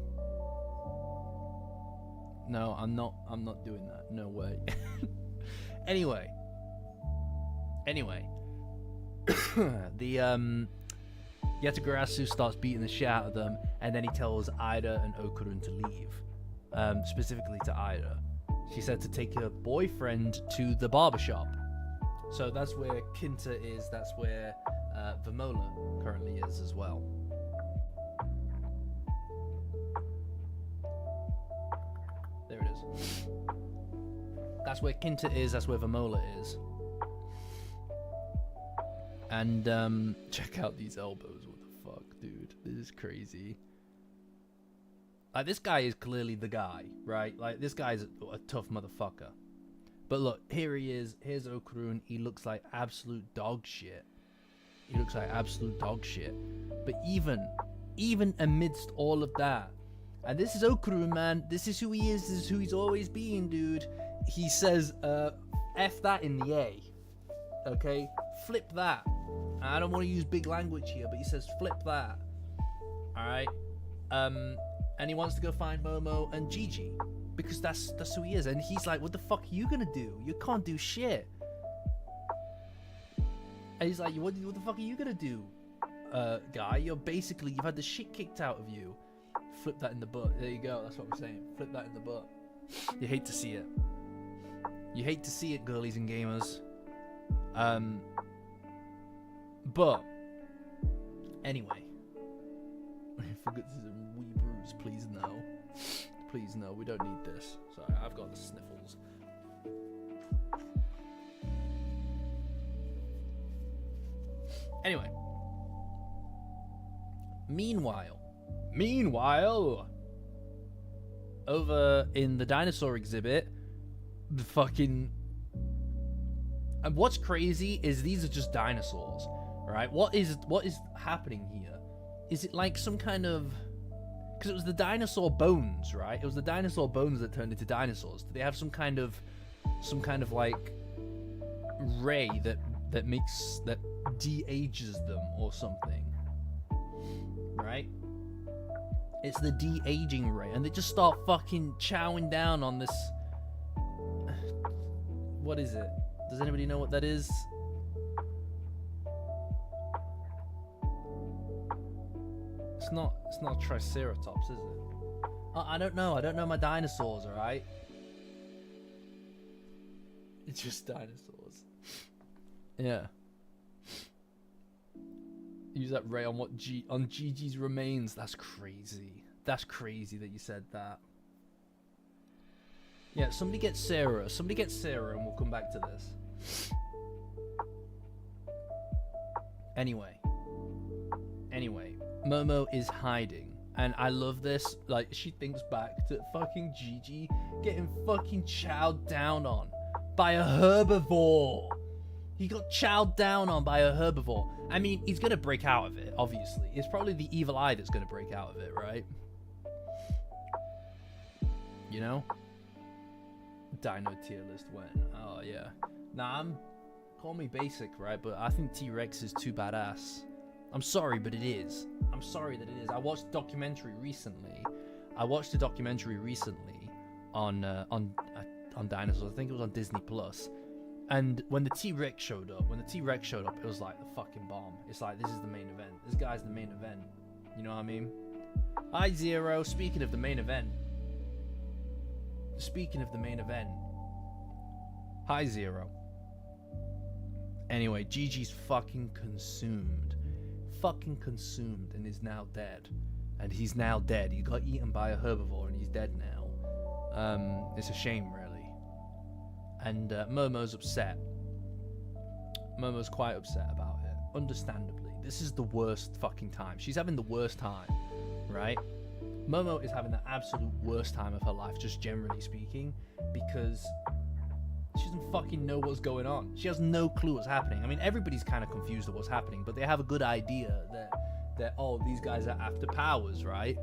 No, I'm not doing that. No way. Anyway. The Yatagarasu starts beating the shit out of them, and then he tells Ida and Okurun to leave. Specifically to Ida. She said to take her boyfriend to the barbershop. So that's where Kinta is. That's where Vamola currently is as well. There it is. That's where Kinta is. That's where Vamola is. And check out these elbows. What the fuck, dude? This is crazy. Like, this guy is clearly the guy, right? Like, this guy's a tough motherfucker. But look, here he is. Here's Okurun. He looks like absolute dog shit. But even amidst all of that, and this is Okurun, man. This is who he is. This is who he's always been, dude. He says, F that in the A. Okay? Flip that. I don't want to use big language here, but he says flip that. Alright? And he wants to go find Momo and Gigi. Because that's who he is. And he's like, what the fuck are you gonna do? You can't do shit. And he's like, what the fuck are you gonna do, guy? You've had the shit kicked out of you. Flip that in the butt. There you go. That's what I'm saying. Flip that in the butt. You hate to see it. Girlies and gamers. But anyway, for good wee brews, please no, we don't need this. Sorry, I've got the sniffles. Anyway, meanwhile, over in the dinosaur exhibit, the fucking. And what's crazy is these are just dinosaurs, right? What is happening here? Is it like some kind of? Because it was the dinosaur bones, right? It was the dinosaur bones that turned into dinosaurs. Do they have some kind of like ray that de-ages them or something, right? It's the de-aging ray, and they just start fucking chowing down on this. What is it? Does anybody know what that is? It's not a Triceratops, is it? I don't know. I don't know my dinosaurs, alright? It's just dinosaurs. Yeah. Use that ray on on Gigi's remains. That's crazy. That's crazy that you said that. Yeah, somebody get Sarah. Somebody get Sarah and we'll come back to this. Anyway, Momo is hiding. And I love this. Like, she thinks back to fucking Gigi getting fucking chowed down on by a herbivore. He got chowed down on by a herbivore. I mean, he's going to break out of it, obviously. It's probably the evil eye that's going to break out of it, right? You know? Dino tier list when? Oh, yeah. Nah, call me basic, right? But I think T-Rex is too badass. I'm sorry, but it is. I'm sorry that it is. I watched a documentary recently. On dinosaurs. I think it was on Disney Plus. And when the T-Rex showed up, it was like the fucking bomb. It's like, this is the main event. This guy's the main event. You know what I mean? Hi, Zero. Speaking of the main event. Hi, Zero. Anyway, Gigi's fucking consumed, and is now dead. And he's now dead. He got eaten by a herbivore and he's dead now. It's a shame, really. And Momo's upset. Momo's quite upset about it, understandably. This is the worst fucking time. She's having the worst time, right? Momo is having the absolute worst time of her life, just generally speaking, because she doesn't fucking know what's going on. She has no clue what's happening. I mean, everybody's kind of confused at what's happening, but they have a good idea that oh, these guys are after powers, right?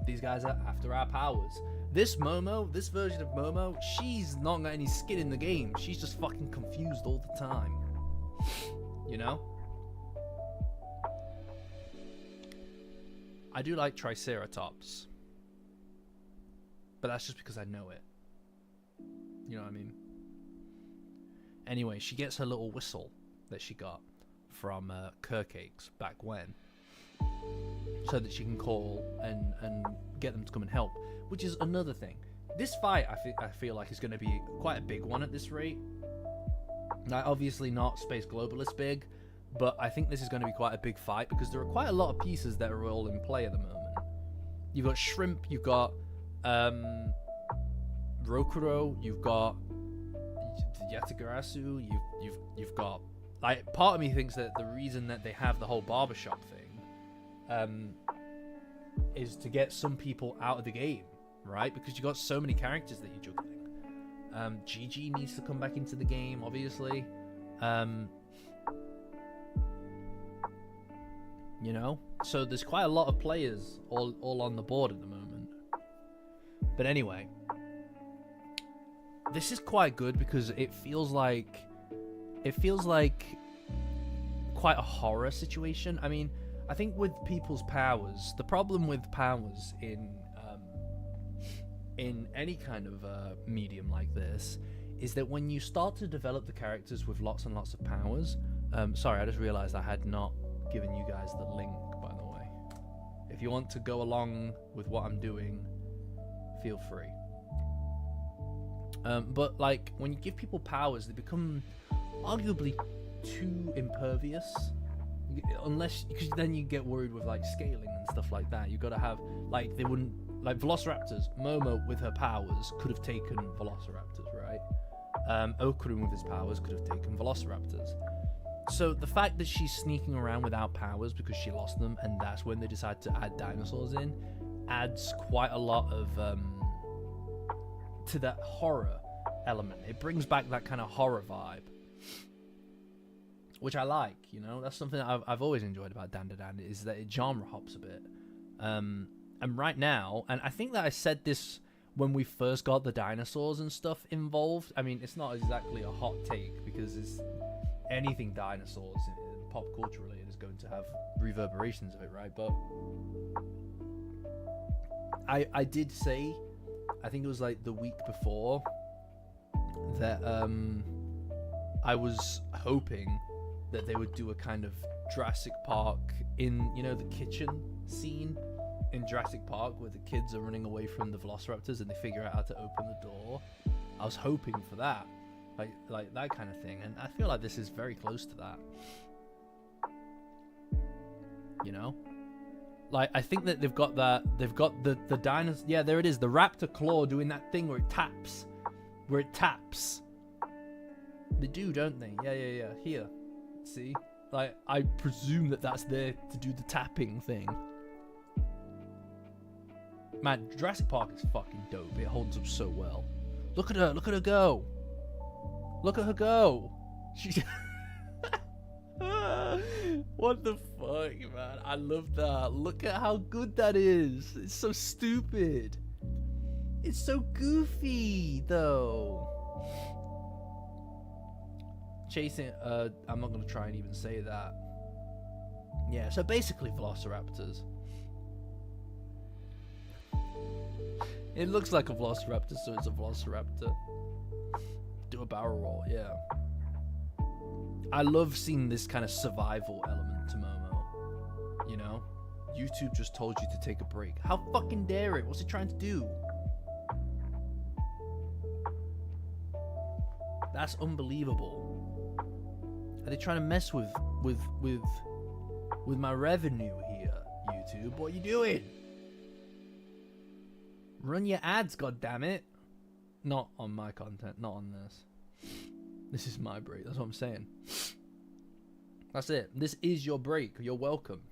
These guys are after our powers. This Momo, this version of Momo, she's not got any skin in the game. She's just fucking confused all the time. You know? I do like Triceratops. But that's just because I know it. You know what I mean? Anyway, she gets her little whistle that she got from Kirkakes back when. So that she can call and get them to come and help. Which is another thing. This fight, I feel like, is going to be quite a big one at this rate. Now, obviously not Space Globalist big, but I think this is going to be quite a big fight because there are quite a lot of pieces that are all in play at the moment. You've got Shrimp, you've got Rokuro, you've got Yatagarasu, you've got... Like, part of me thinks that the reason that they have the whole barbershop thing is to get some people out of the game, right? Because you got so many characters that you're juggling. Gigi needs to come back into the game, obviously. You know? So there's quite a lot of players all on the board at the moment. But anyway, this is quite good because it feels like quite a horror situation. I mean, I think with people's powers, the problem with powers in any kind of medium like this is that when you start to develop the characters with lots and lots of powers, sorry, I just realized I had not given you guys the link, by the way. If you want to go along with what I'm doing, feel free. But like when you give people powers, they become arguably too impervious. Unless, because then you get worried with like scaling and stuff like that. You gotta have, like, they wouldn't, like Velociraptors, Momo with her powers could have taken Velociraptors, right? Okurun with his powers could have taken Velociraptors. So the fact that she's sneaking around without powers because she lost them, and that's when they decide to add dinosaurs in, adds quite a lot of to that horror element. It brings back that kind of horror vibe, which I like, you know. That's something that I've always enjoyed about Dandadan, is that it genre hops a bit. And right now, and I think that I said this when we first got the dinosaurs and stuff involved. I mean, it's not exactly a hot take because it's anything dinosaurs in pop culture related is going to have reverberations of it, right? But I did say, I think it was like the week before, that I was hoping that they would do a kind of Jurassic Park in, you know, the kitchen scene in Jurassic Park where the kids are running away from the velociraptors and they figure out how to open the door. I was hoping for that, like that kind of thing, and I feel like this is very close to that. You know, like I think that they've got the dinosaur. Yeah, there it is, the raptor claw doing that thing where it taps, They do, don't they? Yeah. Here, see, like I presume that that's there to do the tapping thing. Man, Jurassic Park is fucking dope. It holds up so well. Look at her go. Look at her go. She... What the fuck, man? I love that. Look at how good that is. It's so stupid. It's so goofy, though. Chasing, I'm not gonna try and even say that. Yeah, so basically velociraptors. It looks like a velociraptor, so it's a velociraptor. Do a barrel roll, yeah. I love seeing this kind of survival element to Momo. You know? YouTube just told you to take a break. How fucking dare it? What's it trying to do? That's unbelievable. Are they trying to mess with my revenue here, YouTube? What are you doing? Run your ads, goddammit. Not on my content, not on this. This is my break, that's what I'm saying. That's it. This is your break. You're welcome.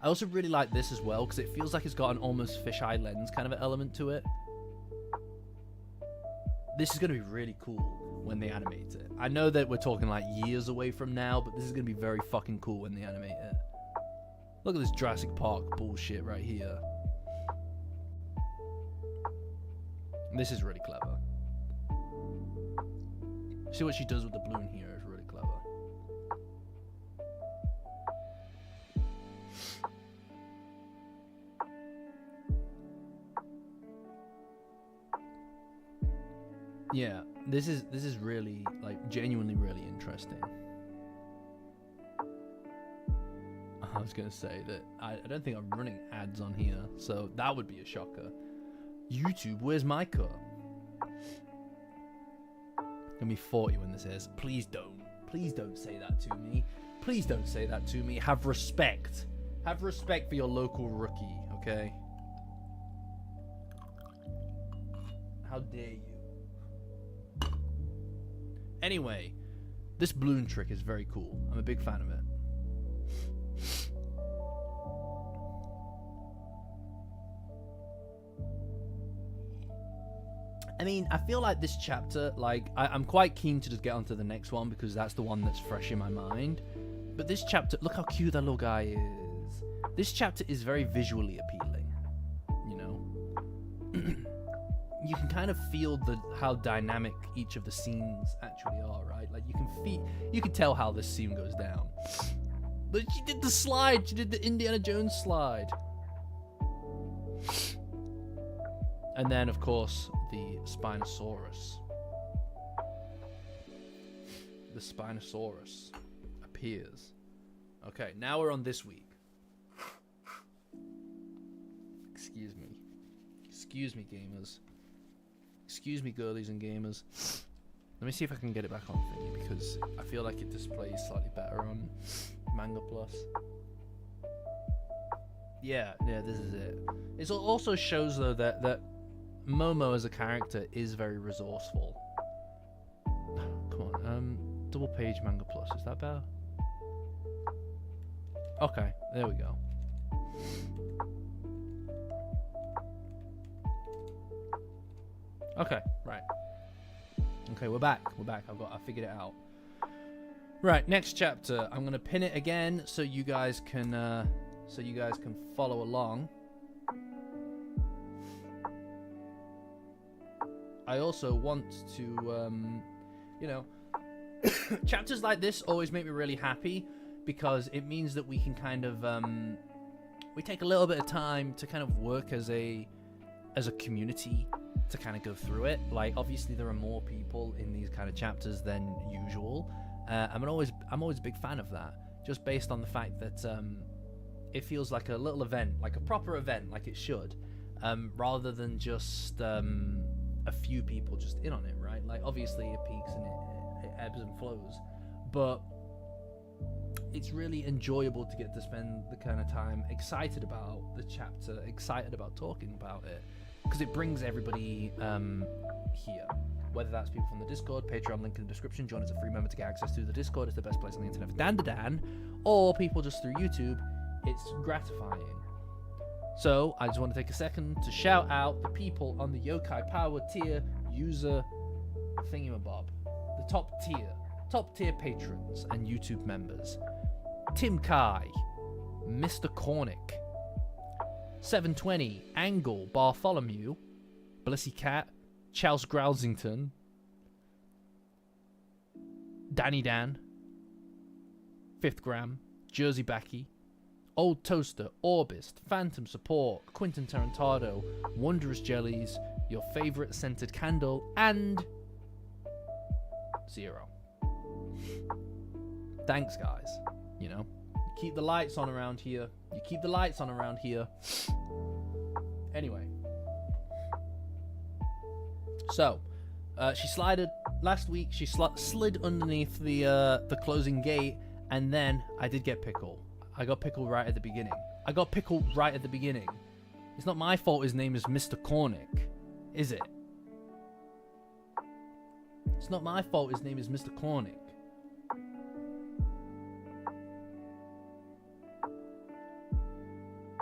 I also really like this as well, because it feels like it's got an almost fisheye lens kind of an element to it. This is going to be really cool when they animate it. I know that we're talking like years away from now, but this is going to be very fucking cool when they animate it. Look at this Jurassic Park bullshit right here. This is really clever. See what she does with the balloon here is really clever. Yeah, this is really, like, genuinely really interesting. I was gonna say that I don't think I'm running ads on here, so that would be a shocker. YouTube, where's my cut? Gonna be 40 when this is. Please don't say that to me. Please don't say that to me. Have respect. Have respect for your local rookie, okay? How dare you? Anyway, this balloon trick is very cool. I'm a big fan of it. I mean, I feel like this chapter, like, I'm quite keen to just get onto the next one because that's the one that's fresh in my mind. But this chapter, look how cute that little guy is. This chapter is very visually appealing, you know? You can kind of feel how dynamic each of the scenes actually are, right? Like, you can tell how this scene goes down. But she did the slide, she did the Indiana Jones slide. And then, of course, the Spinosaurus. The Spinosaurus appears. Okay, now we're on this week. Excuse me. Excuse me, gamers. Excuse me, girlies and gamers. Let me see if I can get it back on thingy, because I feel like it displays slightly better on Manga Plus. Yeah, this is it. It also shows, though, that Momo as a character is very resourceful. Come on, double page Manga Plus, is that better? Okay, there we go. Okay, right. Okay, we're back. I figured it out. Right, next chapter. I'm gonna pin it again so you guys can follow along. I also want to, you know, chapters like this always make me really happy because it means that we can kind of, we take a little bit of time to kind of work as a community to kind of go through it. Like, obviously there are more people in these kind of chapters than usual. I'm always a big fan of that, just based on the fact that it feels like a little event, like a proper event, like it should, rather than just a few people just in on it, right? Like, obviously it peaks and it ebbs and flows, but it's really enjoyable to get to spend the kind of time excited about the chapter, excited about talking about it, because it brings everybody here. Whether that's people from the Discord, Patreon, link in the description, join as a free member to get access to the Discord. It's the best place on the internet for Dandadan, or people just through YouTube. It's gratifying. So I just want to take a second to shout out the people on the Yokai Power tier user thingamabob, the top tier patrons and YouTube members: Tim Kai, Mr. Cornick, 720, Angle, Bartholomew, Blissy Cat, Charles Grousington, Danny Dan, Fifth Gram, Jersey Backy, Old Toaster, Orbist, Phantom Support, Quentin Tarantado, Wondrous Jellies, Your Favorite Scented Candle, and Zero. Thanks, guys. You know, you keep the lights on around here. Anyway. So, she slid last week. She slid underneath the closing gate, and then I did get Pickle. I got Pickle right at the beginning. It's not my fault his name is Mr. Cornick, is it? It's not my fault his name is Mr. Cornick.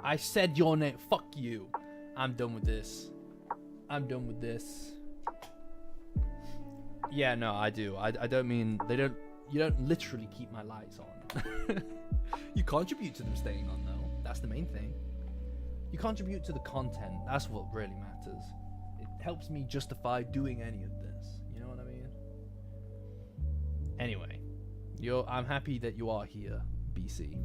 I said your name. Fuck you. I'm done with this. Yeah, no, I do. I don't mean you don't literally keep my lights on. You contribute to them staying on, though. That's the main thing. You contribute to the content. That's what really matters. It helps me justify doing any of this. You know what I mean? Anyway, I'm happy that you are here, BC.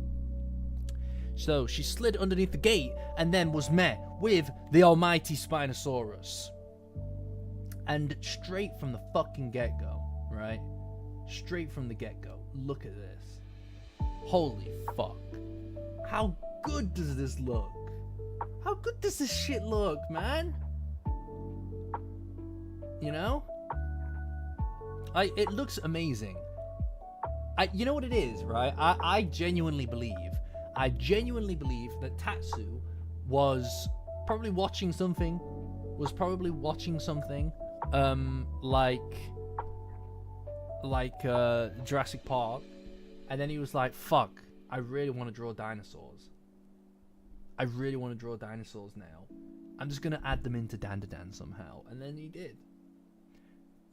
So she slid underneath the gate and then was met with the almighty Spinosaurus. And straight from the fucking get-go, right? Straight from the get-go. Look at this. Holy fuck. How good does this look? How good does this shit look, man? You know? It looks amazing. You know what it is, right? I genuinely believe that Tatsu was probably watching something, like Jurassic Park, and then he was like, fuck, I really want to draw dinosaurs. Now. I'm just gonna add them into Dandadan somehow, and then he did.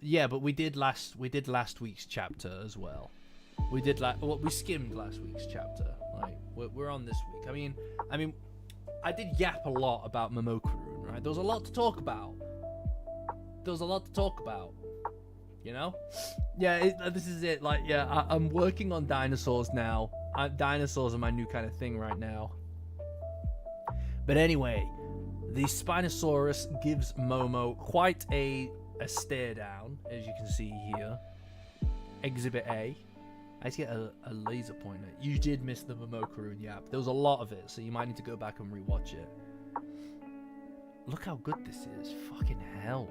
Yeah, but we did last week's chapter as well. We skimmed last week's chapter. Like, we're on this week. I mean, I did yap a lot about Momokurun, right? There was a lot to talk about. You know? Yeah, this is it. Like, yeah, I'm working on dinosaurs now. Dinosaurs are my new kind of thing right now. But anyway, the Spinosaurus gives Momo quite a stare down, as you can see here. Exhibit A. I had to get a laser pointer. You did miss the Momokurun yap. There was a lot of it, so you might need to go back and rewatch it. Look how good this is. Fucking hell.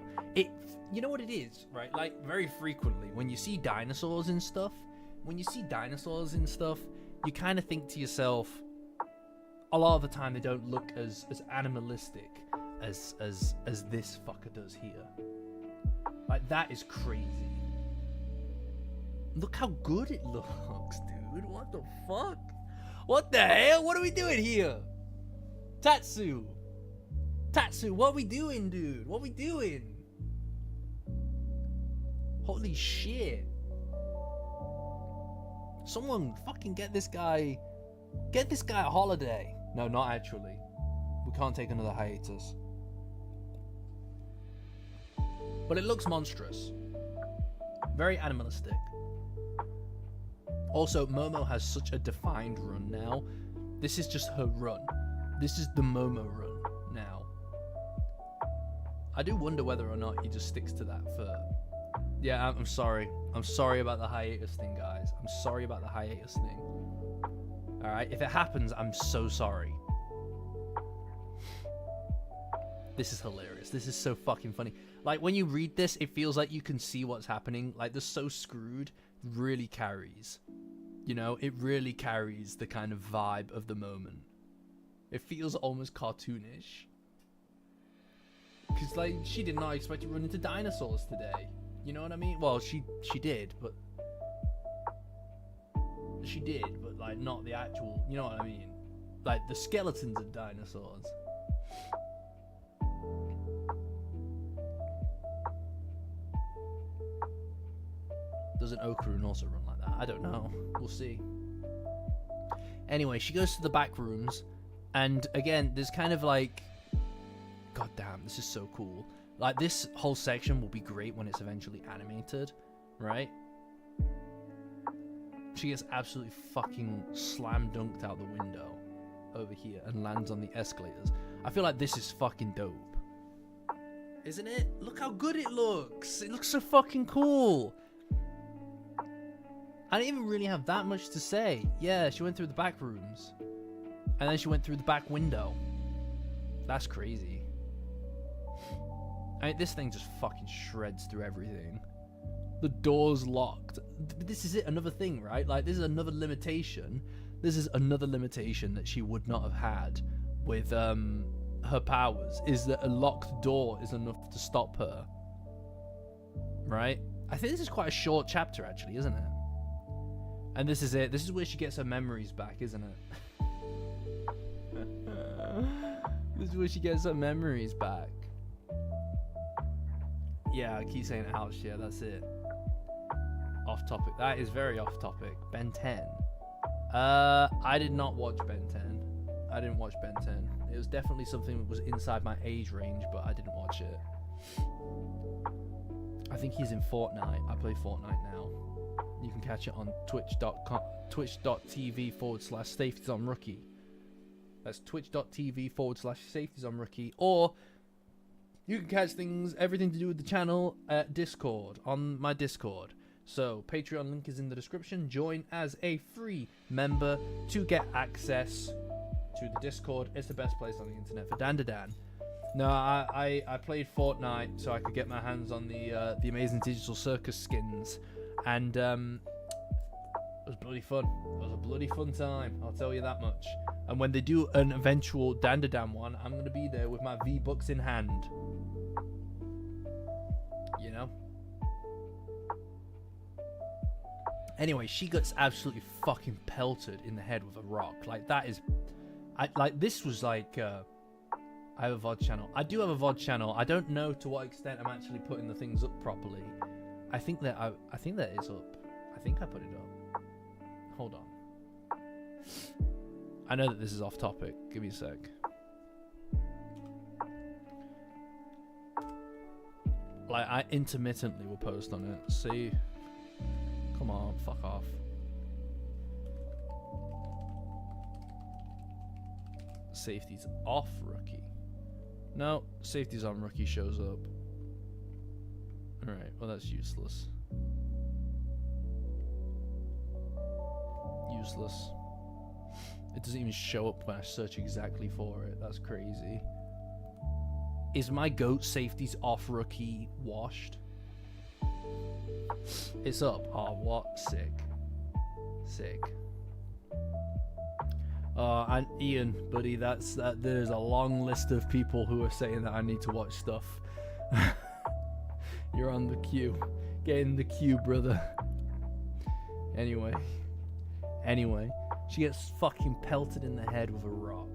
You know what it is, right? Like, very frequently, when you see dinosaurs and stuff, you kind of think to yourself, a lot of the time they don't look as animalistic as this fucker does here. Like, that is crazy. Look how good it looks, dude. What the fuck? What the hell? What are we doing here? Tatsu, what are we doing, dude? What are we doing? Holy shit. Someone fucking get this guy a holiday. No, not actually. We can't take another hiatus. But it looks monstrous. Very animalistic. Also, Momo has such a defined run now. This is just her run. This is the Momo run now. I do wonder whether or not he just sticks to that for... Yeah, I'm sorry. I'm sorry about the hiatus thing, guys. I'm sorry about the hiatus thing. All right, if it happens, I'm so sorry. This is hilarious. This is so fucking funny. Like, when you read this, it feels like you can see what's happening. Like, the "so screwed" really carries. You know, it really carries the kind of vibe of the moment. It feels almost cartoonish. Because, like, she did not expect to run into dinosaurs today. You know what I mean? Well, she did, but... She did, but, like, not the actual... You know what I mean? Like, the skeletons of dinosaurs. Doesn't Okarun also run like that? I don't know. We'll see. Anyway, she goes to the back rooms, and again, there's kind of like... God damn, this is so cool. Like, this whole section will be great when it's eventually animated, right? She gets absolutely fucking slam dunked out the window over here and lands on the escalators. I feel like this is fucking dope. Isn't it? Look how good it looks. It looks so fucking cool. I didn't even really have that much to say. Yeah, she went through the back rooms. And then she went through the back window. That's crazy. I mean, this thing just fucking shreds through everything. The door's locked. This is it, another thing, right? Like, this is another limitation. This is another limitation that she would not have had with her powers, is that a locked door is enough to stop her. Right? I think this is quite a short chapter, actually, isn't it? And this is it. This is where she gets her memories back, isn't it? This is where she gets her memories back. Yeah, I keep saying ouch. Yeah, that's it. Off topic. That is very off topic. Ben 10. I did not watch Ben 10. I didn't watch Ben 10. It was definitely something that was inside my age range, but I didn't watch it. I think he's in Fortnite. I play Fortnite now. You can catch it on twitch.tv/SafetiesOnRookie. That's twitch.tv/SafetiesOnRookie. Or you can catch everything to do with the channel at Discord, on my Discord. So, Patreon link is in the description. Join as a free member to get access to the Discord. It's the best place on the internet for Dandadan. No, I played Fortnite so I could get my hands on the amazing Digital Circus skins. And it was bloody fun. It was a bloody fun time, I'll tell you that much. And when they do an eventual Dandadan one, I'm going to be there with my V-Bucks in hand. You know? Anyway, she gets absolutely fucking pelted in the head with a rock. Like, that is... this was like... I have a VOD channel. I do have a VOD channel. I don't know to what extent I'm actually putting the things up properly. I think that is up. I think I put it up. Hold on. I know that this is off topic. Give me a sec. Like, I intermittently will post on it. See? Come on, fuck off. Safety's off, rookie. No, safety's on, rookie shows up. Alright, well that's useless. Useless. It doesn't even show up when I search exactly for it. That's crazy. Is my goat safety's off rookie washed? It's up. Oh, what? Sick. Sick. And Ian, buddy, there's a long list of people who are saying that I need to watch stuff. You're on the queue. Get in the queue, brother. Anyway, she gets fucking pelted in the head with a rock.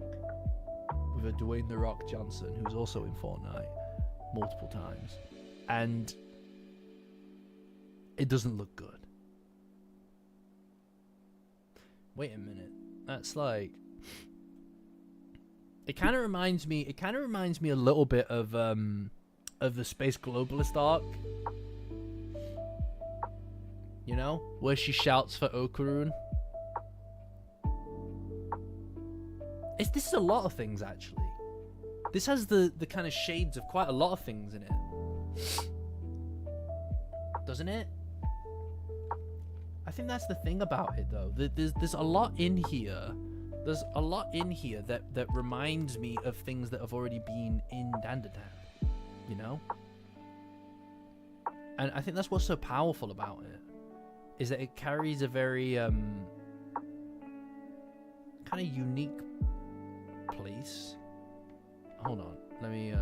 With a Dwayne The Rock Johnson, who's also in Fortnite multiple times. And it doesn't look good. Wait a minute. That's like... It kind of reminds me a little bit of the Space Globalist arc. You know? Where she shouts for Okarun. This is a lot of things, actually. This has the kind of shades of quite a lot of things in it. Doesn't it? I think that's the thing about it, though. There's a lot in here. There's a lot in here that reminds me of things that have already been in Dandadan, you know? And I think that's what's so powerful about it, is that it carries a very kind of unique place. Hold on, let me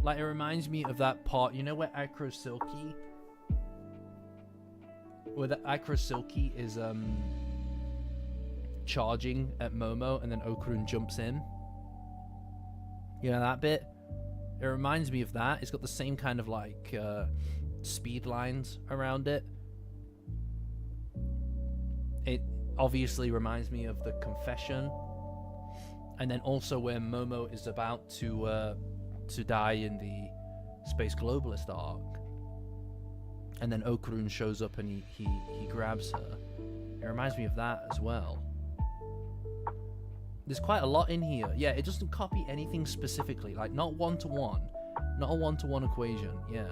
like, it reminds me of that part, you know, where Silky is charging at Momo and then Okurun jumps in. You know that bit? It reminds me of that. It's got the same kind of like speed lines around it. It obviously reminds me of the confession, and then also where Momo is about to die in the Space Globalist arc, and then Okurun shows up and he grabs her. It reminds me of that as well. There's quite a lot in here. Yeah, it doesn't copy anything specifically, like not one-to-one, not a one-to-one equation. Yeah,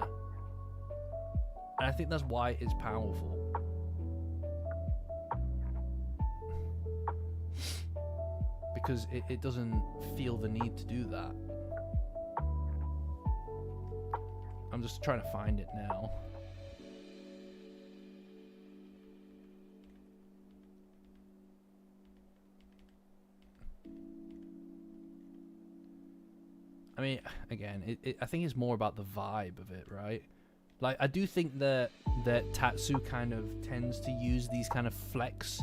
and I think that's why it's powerful. Because it doesn't feel the need to do that. I'm just trying to find it now. I mean, again, I think it's more about the vibe of it, right? Like, I do think that Tatsu kind of tends to use these kind of flex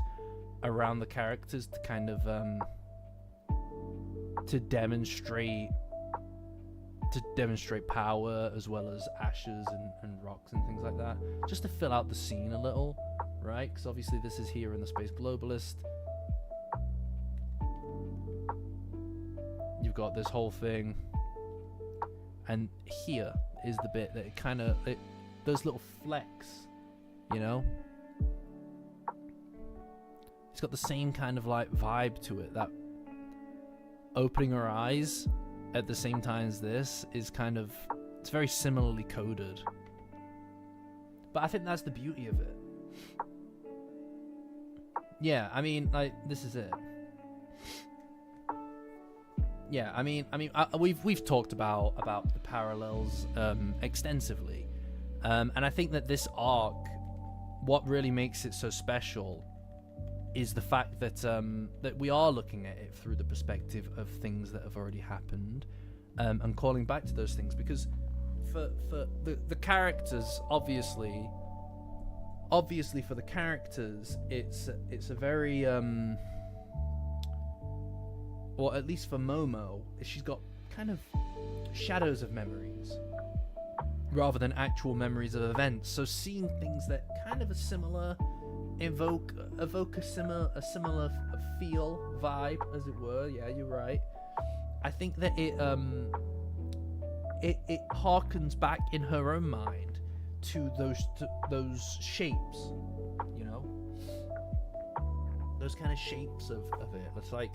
around the characters to kind of to demonstrate power, as well as ashes and rocks and things like that, just to fill out the scene a little, right? Because obviously this is here in the Space Globalist. You've got this whole thing, and here is the bit that it kind of, those little flecks, you know? It's got the same kind of like vibe to it, that opening her eyes at the same time as this is kind of, it's very similarly coded. But I think that's the beauty of it. Yeah, I mean, like, this is it. Yeah, I mean, we've talked about the parallels extensively, and I think that this arc, what really makes it so special, is the fact that that we are looking at it through the perspective of things that have already happened, and calling back to those things. Because for the characters, obviously for the characters, it's a very or at least for Momo, she's got kind of shadows of memories rather than actual memories of events. So seeing things that kind of are similar, evoke a similar feel, vibe, as it were. Yeah, you're right. I think that it harkens back in her own mind to those shapes, you know, those kind of shapes of it. It's like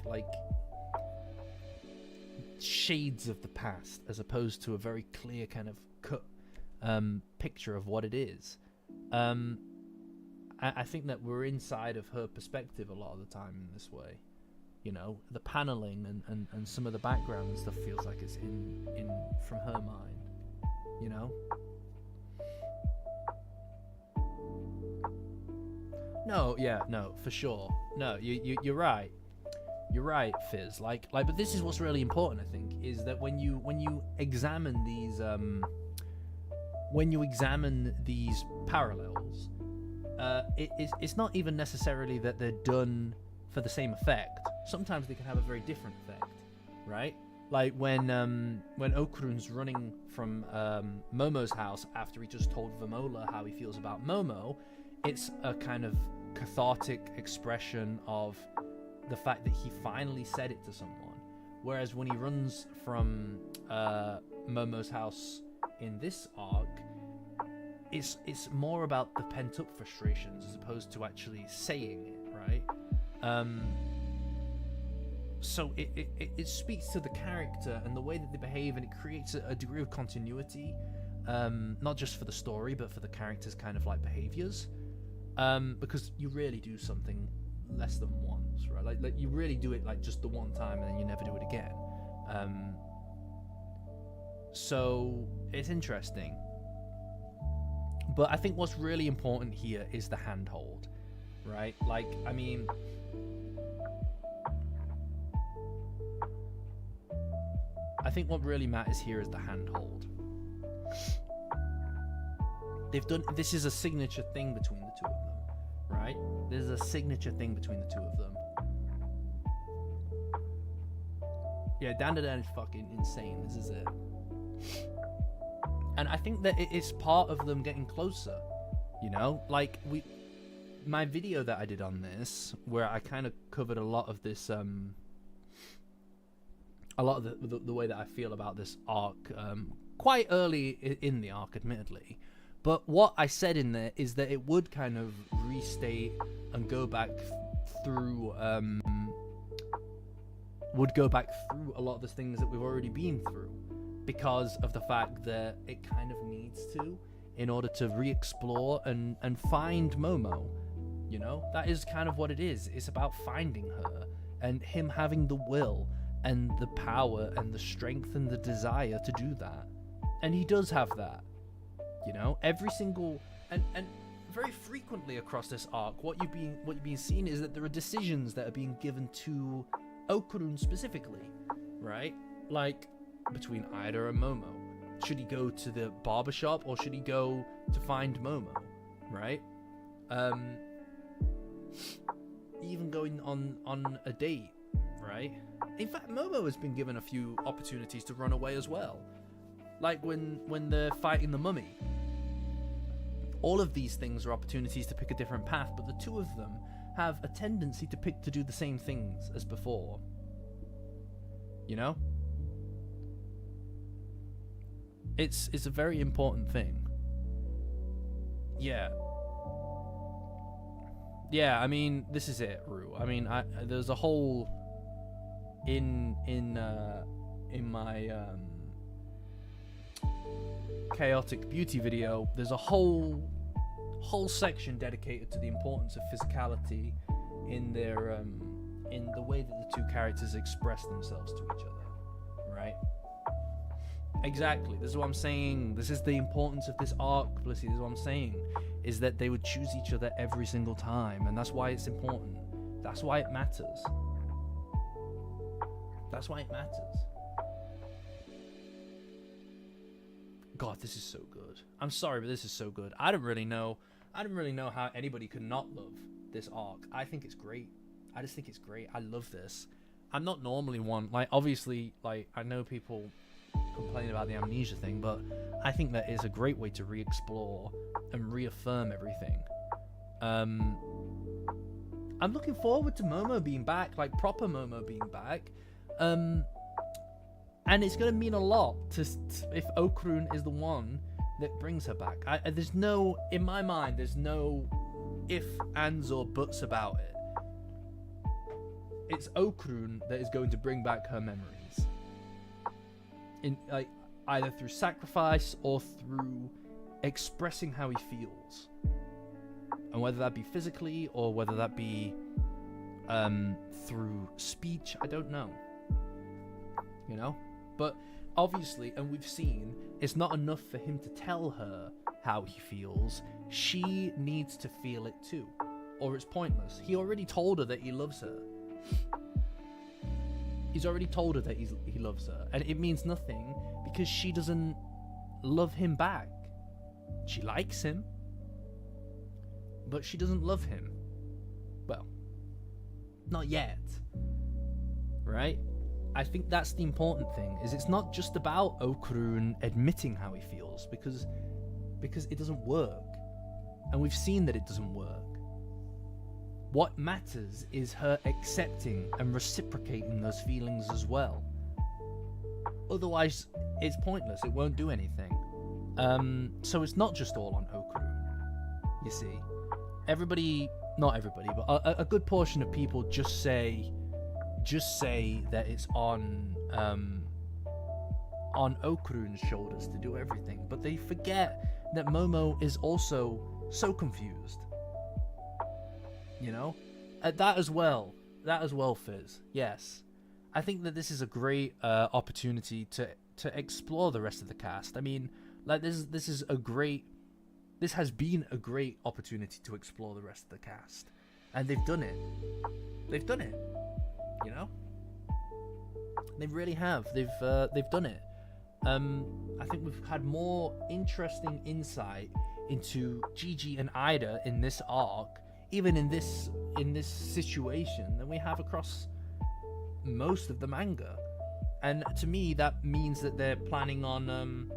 shades of the past, as opposed to a very clear kind of cut picture of what it is. I think that we're inside of her perspective a lot of the time in this way. You know, the paneling and some of the background and stuff feels like it's in from her mind, you know? No, yeah, no, for sure. No, you're right. You're right, Fizz. Like, but this is what's really important, I think, is that when you examine these parallels, it's not even necessarily that they're done for the same effect. Sometimes they can have a very different effect, right? Like when Okurun's running from Momo's house after he just told Vamola how he feels about Momo, it's a kind of cathartic expression of the fact that he finally said it to someone. Whereas when he runs from Momo's house in this arc, it's more about the pent-up frustrations as opposed to actually saying it, right? so it speaks to the character and the way that they behave, and it creates a degree of continuity, not just for the story but for the characters' kind of like behaviors, because you really do something less than once, right? Like you really do it like just the one time and then you never do it again. So it's interesting, but I think what's really important here is the handhold, right? Like, I mean, I think what really matters here is the handhold. This is a signature thing between the two of them, right? There's a signature thing between the two of them. Yeah, Dandadan is fucking insane. This is it. And I think that it is part of them getting closer, you know? Like, my video that I did on this, where I kind of covered a lot of this, a lot of the way that I feel about this arc, quite early in the arc, admittedly. But what I said in there is that it would kind of restate and go back through, would go back through a lot of the things that we've already been through, because of the fact that it kind of needs to, in order to re-explore and find Momo. You know, that is kind of what it is. It's about finding her and him having the will and the power and the strength and the desire to do that. And he does have that. You know, every single and very frequently across this arc, what you've been seeing is that there are decisions that are being given to Okurun specifically, right? Like between Ida and Momo. Should he go to the barbershop or should he go to find Momo, right? Even going on a date, right? In fact, Momo has been given a few opportunities to run away as well. Like when they're fighting the mummy. All of these things are opportunities to pick a different path, but the two of them have a tendency to do the same things as before. You know? It's a very important thing. Yeah. Yeah, I mean, this is it, Rue. I mean, there's a whole in my chaotic beauty video, there's a whole section dedicated to the importance of physicality in their in the way that the two characters express themselves to each other, right? Exactly. This is what I'm saying. This is the importance of this arc, Blissy. This is what I'm saying, is that they would choose each other every single time, and that's why it's important. That's why it matters. That's why it matters. God, this is so good. I'm sorry, but this is so good. I don't really know how anybody could not love this arc. I think it's great. I just think it's great. I love this. I'm not normally one, like, obviously, like, I know people complain about the amnesia thing, but I think that is a great way to re-explore and reaffirm everything. I'm looking forward to Momo being back, like proper Momo being back. And it's going to mean a lot if Okurun is the one that brings her back. There's no, in my mind, there's no if, ands, or buts about it. It's Okurun that is going to bring back her memories. In like either through sacrifice or through expressing how he feels. And whether that be physically or whether that be through speech, I don't know. You know? But obviously, and we've seen, it's not enough for him to tell her how he feels. She needs to feel it too, or it's pointless. He already told her that he loves her. He's already told her that he loves her, and it means nothing because she doesn't love him back. She likes him, but she doesn't love him. Well, not yet, right? I think that's the important thing, is it's not just about Okurun admitting how he feels, because it doesn't work. And we've seen that it doesn't work. What matters is her accepting and reciprocating those feelings as well. Otherwise, it's pointless. It won't do anything. So it's not just all on Okurun, you see. Everybody, not everybody, but a good portion of people just say just say that it's on Okurun's shoulders to do everything, but they forget that Momo is also so confused. You know, that as well, Fizz. Yes, I think that this is a great opportunity to explore the rest of the cast. I mean, like this has been a great opportunity to explore the rest of the cast, and they've done it. You know, they really have. They've done it. I think we've had more interesting insight into Gigi and Ida in this arc, even in this situation, than we have across most of the manga. And to me, that means that they're planning on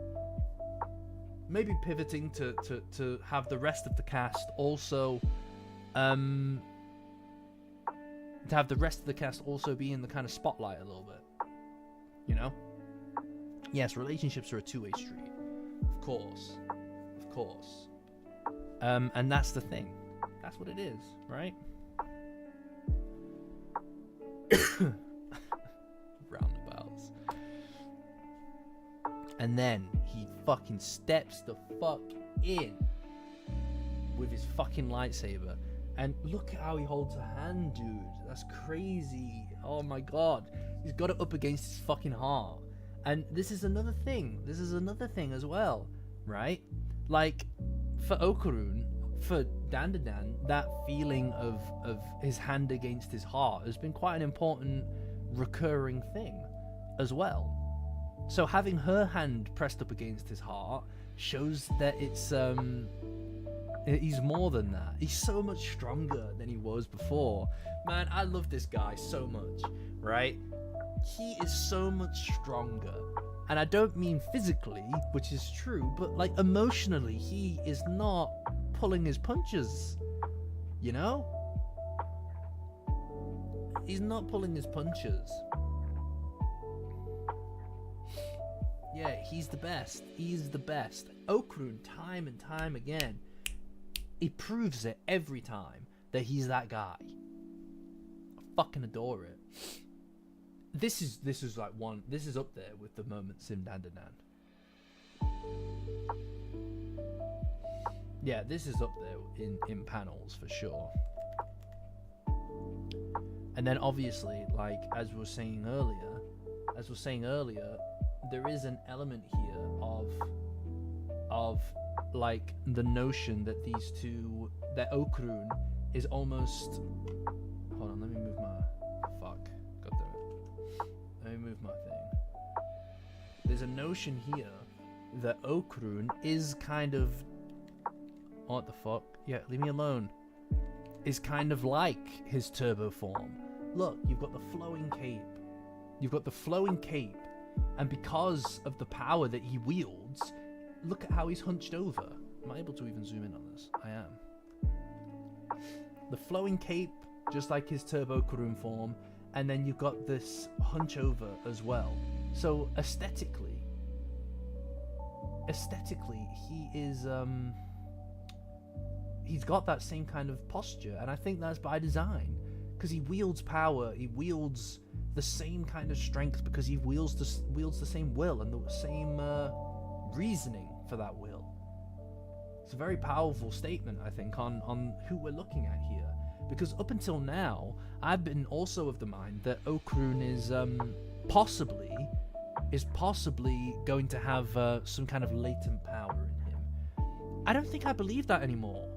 maybe pivoting to have the rest of the cast also be in the kind of spotlight a little bit. You know? Yes, relationships are a two-way street. Of course. And that's the thing. That's what it is, right? Roundabouts. And then he fucking steps the fuck in with his fucking lightsaber. And look at how he holds a hand, dude. That's crazy. Oh my god. He's got it up against his fucking heart. And this is another thing. As well, right? Like, for Okurun, for Dandadan, that feeling of his hand against his heart has been quite an important recurring thing as well. So having her hand pressed up against his heart shows that it's he's more than that. He's so much stronger than he was before. Man, I love this guy so much, right? He is so much stronger. And I don't mean physically, which is true, but like emotionally, he is not pulling his punches. You know? He's not pulling his punches. Yeah, he's the best. He's the best. Okurun, time and time again, he proves it every time that he's that guy. I fucking adore it. This is up there with the moments in Dandadan. Yeah, this is up there in panels for sure. And then obviously, like as we were saying earlier, there is an element here of like the notion that these two, that Okurun is almost. Hold on, let me move my. Fuck. God damn it. Let me move my thing. There's a notion here that Okurun is kind of. What the fuck? Yeah, leave me alone. Is kind of like his turbo form. Look, you've got the flowing cape. And because of the power that he wields, look at how he's hunched over. Am I able to even zoom in on this? I am. The flowing cape, just like his turbo Kurun form, and then you've got this hunch over as well. So aesthetically, he is he's got that same kind of posture, and I think that's by design, because he wields power, he wields the same kind of strength, because he wields the same will and the same reasoning for that will. It's a very powerful statement, I think, on who we're looking at here, because up until now I've been also of the mind that Okurun is possibly going to have some kind of latent power in him. I don't think I believe that anymore.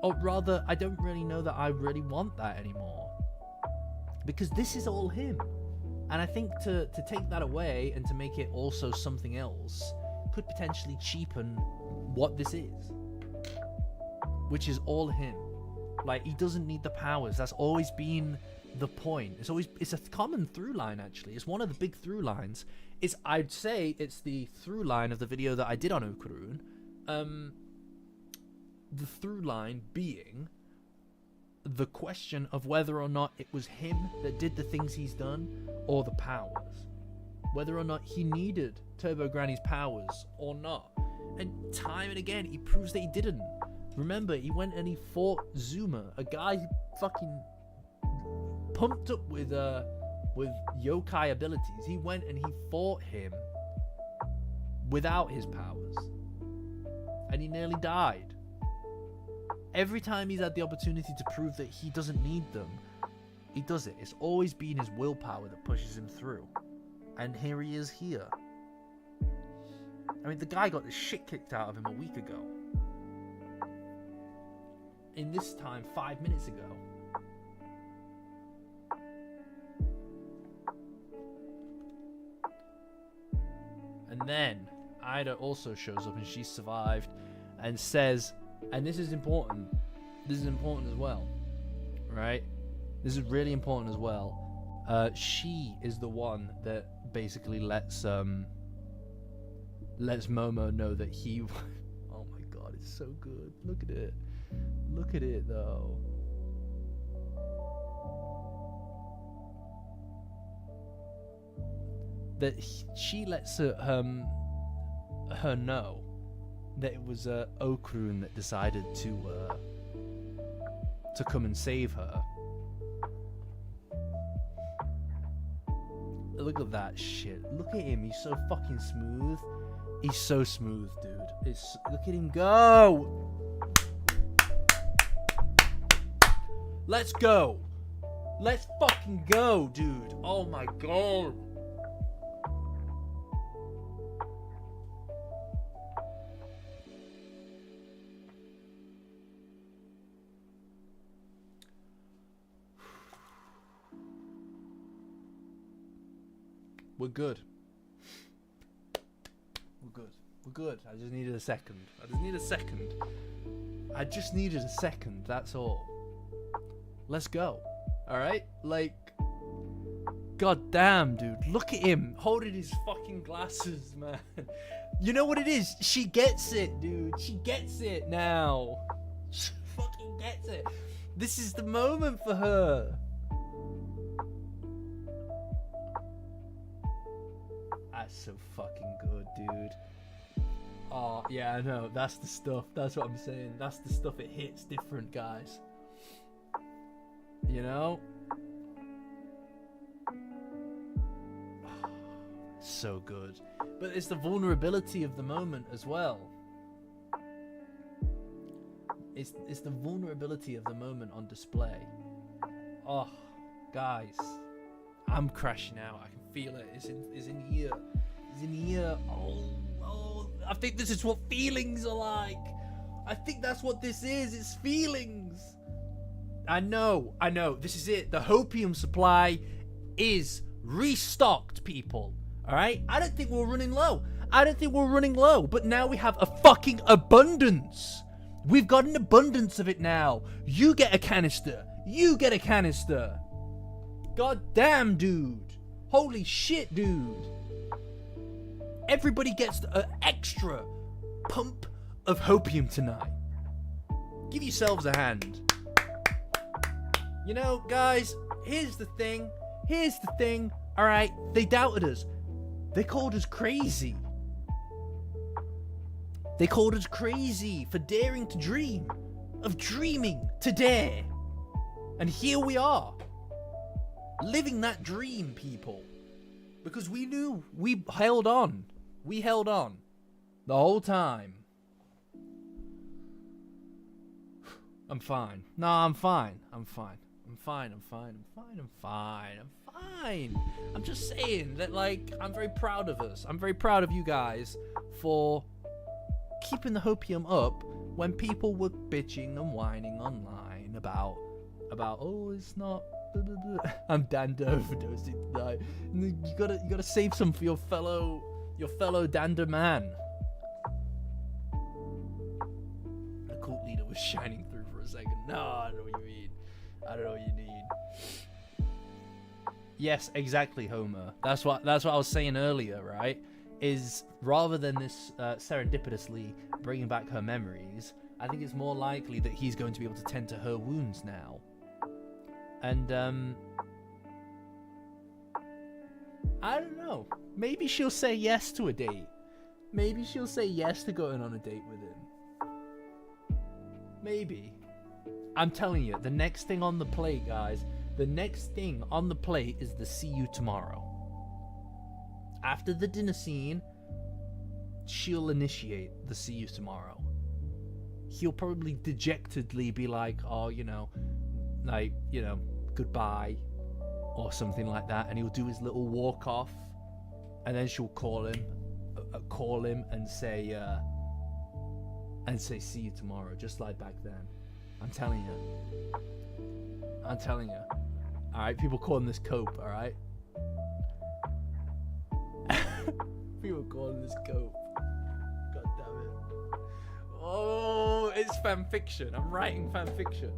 Or rather, I don't really know that I really want that anymore. Because this is all him. And I think to take that away and to make it also something else could potentially cheapen what this is. Which is all him. Like, he doesn't need the powers. That's always been the point. It's a common through line, actually. It's one of the big through lines. I'd say it's the through line of the video that I did on Okurun. The through line being the question of whether or not it was him that did the things he's done, or the powers. Whether or not he needed Turbo Granny's powers or not. And time and again, he proves that he didn't. Remember, he went and he fought Zuma, a guy fucking pumped up with with yokai abilities. He went and he fought him without his powers. And he nearly died. Every time he's had the opportunity to prove that he doesn't need them, he does it. It's always been his willpower that pushes him through. And here he is here. I mean, the guy got the shit kicked out of him a week ago. In this time, 5 minutes ago. And then Ida also shows up and she survived and says, and this is important. This is important as well, right? This is really important as well. She is the one that basically lets Momo know that he. Oh my god, it's so good. Look at it. Look at it though. That she lets her know that it was Okrun that decided to come and save her. Look at that shit. Look at him. He's so fucking smooth. He's so smooth, dude. Look at him go. Let's go. Let's fucking go, dude. Oh my god. We're good. We're good. We're good. I just needed a second. I just needed a second. That's all. Let's go. Alright? Like, god damn, dude. Look at him holding his fucking glasses, man. You know what it is? She gets it, dude. She gets it now. She fucking gets it. This is the moment for her. That's so fucking good, dude. Oh, yeah, I know. That's the stuff. That's what I'm saying. That's the stuff. It hits different, guys. You know? So good. But it's the vulnerability of the moment as well. It's the vulnerability of the moment on display. Oh, guys. I'm crashing out. I can feel it. It's in here. It's in here. Oh. I think this is what feelings are like. I think that's what this is. It's feelings. I know. This is it. The hopium supply is restocked, people. Alright? I don't think we're running low. But now we have a fucking abundance. We've got an abundance of it now. You get a canister. God damn, dude. Holy shit, dude. Everybody gets an extra pump of hopium tonight. Give yourselves a hand. You know, guys, here's the thing. Alright, they doubted us. They called us crazy. They called us crazy for daring to dream. Of dreaming to dare. And here we are. Living that dream, people. Because we knew. We held on. The whole time. I'm fine. No, I'm fine. I'm just saying that, like, I'm very proud of us. I'm very proud of you guys for keeping the hopium up when people were bitching and whining online about oh, it's not. I'm Danda overdosing tonight. You gotta save some for your fellow Danda man. The cult leader was shining through for a second. No, I don't know what you mean. I don't know what you need. Yes, exactly, Homer. That's what I was saying earlier, right? Is rather than this serendipitously bringing back her memories, I think it's more likely that he's going to be able to tend to her wounds now. And I don't know. Maybe she'll say yes to a date. Maybe she'll say yes to going on a date with him. Maybe. I'm telling you, the next thing on the plate, guys, The next thing on the plate is the see you tomorrow. After the dinner scene, she'll initiate the see you tomorrow. He'll probably dejectedly be like, oh, goodbye, or something like that, and he'll do his little walk off, and then she'll call him and say see you tomorrow, just like back then. I'm telling you. All right, people calling this cope. All right, people calling this cope. God damn it! Oh, it's fan fiction. I'm writing fan fiction.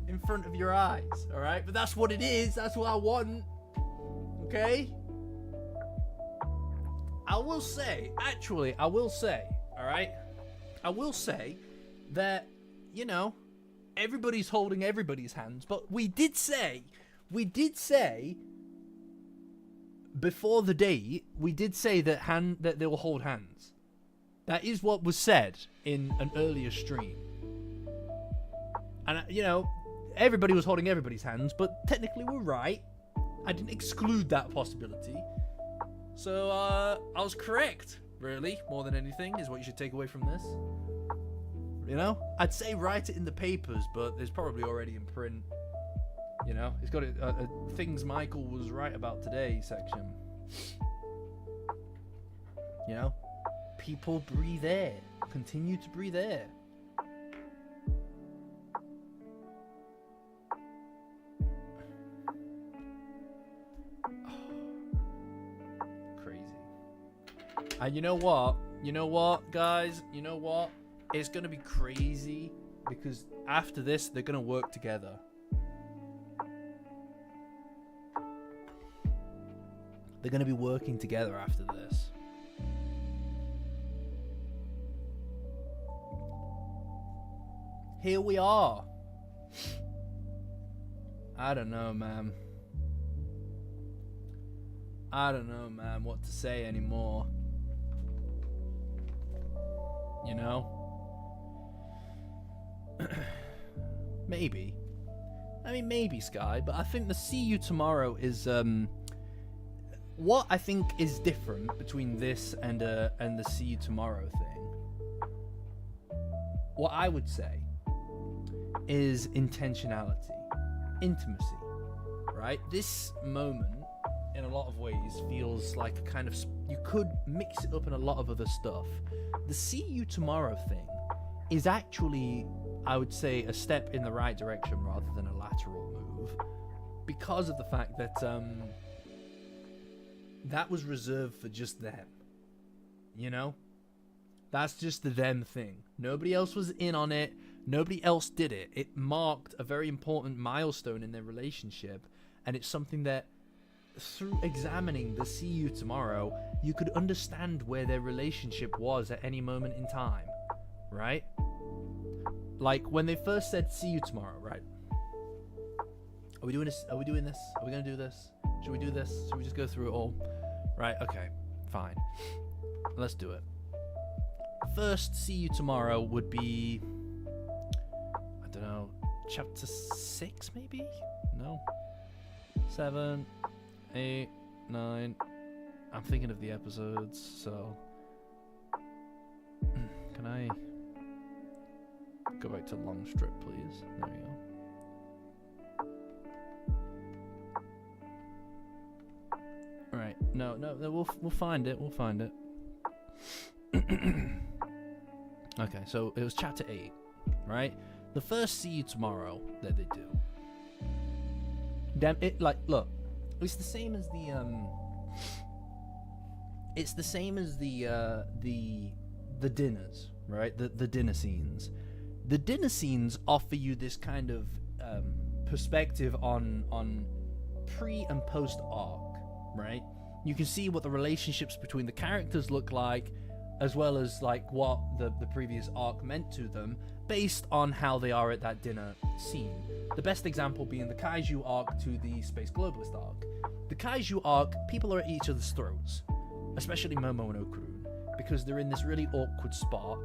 In front of your eyes. All right, but that's what it is. That's what I want. Okay. I will say. All right. I will say that everybody's holding everybody's hands, but we did say before the date, we did say that they will hold hands. That is what was said in an earlier stream. And everybody was holding everybody's hands, but technically we're right. I didn't exclude that possibility. So I was correct, really, more than anything, is what you should take away from this. I'd say write it in the papers, but it's probably already in print. It's got a things Michael was right about today section. People breathe air. Continue to breathe air. Crazy. And you know what, guys? You know what? It's going to be crazy because after this, they're going to work together. They're going to be working together after this. Here we are. I don't know, man. What to say anymore. Maybe. Maybe, Sky, but I think the see you tomorrow is what I think is different between this and the see you tomorrow thing. What I would say is intentionality, intimacy, right? This moment, in a lot of ways, feels like a kind of, you could mix it up in a lot of other stuff. The see you tomorrow thing is actually, I would say, a step in the right direction rather than a lateral move, because of the fact that that was reserved for just them. That's just the them thing. Nobody else was in on it. Nobody else did it. It marked a very important milestone in their relationship, and it's something that, through examining the see you tomorrow, you could understand where their relationship was at any moment in time, right? Like when they first said see you tomorrow, right? Are we doing this? Are we doing this? Are we gonna do this? Should we do this? Should we just go through it all? Right, okay, fine. Let's do it. First see you tomorrow would be, I don't know, chapter 6 maybe? No. 7, 8, 9. I'm thinking of the episodes, so can I go back to long strip, please? There we go. Alright, no, we'll find it. Okay, so it was chapter 8, right? The first see you tomorrow that they do. Damn it! Look, it's the same as the dinners, right? The dinner scenes. The dinner scenes offer you this kind of perspective on pre and post arc, right? You can see what the relationships between the characters look like, as well as like what the previous arc meant to them, based on how they are at that dinner scene. The best example being the Kaiju arc to the Space Globalist arc. The Kaiju arc, people are at each other's throats, especially Momo and Okurun. because they're in this really awkward spot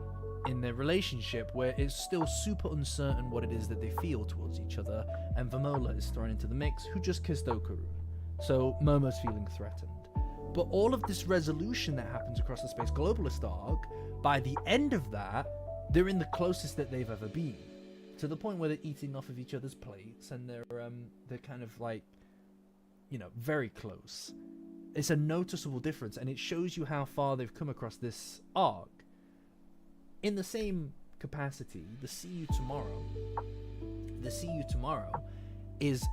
in their relationship where it's still super uncertain what it is that they feel towards each other, and Vamola is thrown into the mix, who just kissed Okarun. So Momo's feeling threatened. But all of this resolution that happens across the Space Globalist arc, by the end of that, they're in the closest that they've ever been. To the point where they're eating off of each other's plates, and they're kind of like, you know, very close. It's a noticeable difference, and it shows you how far they've come across this arc. In the same capacity, the See You Tomorrow is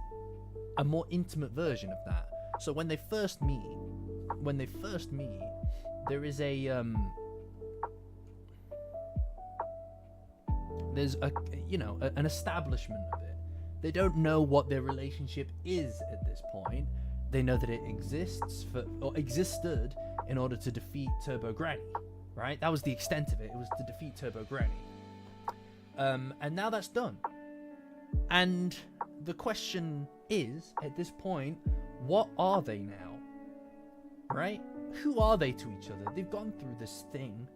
a more intimate version of that. So when they first meet, there is there's an establishment of it. They don't know what their relationship is at this point. They know that it existed in order to defeat Turbo Granny, right? That was the extent of it. It was to defeat Turbo Granny. And now that's done. And the question is, at this point, what are they now? Right? Who are they to each other? They've gone through this thing,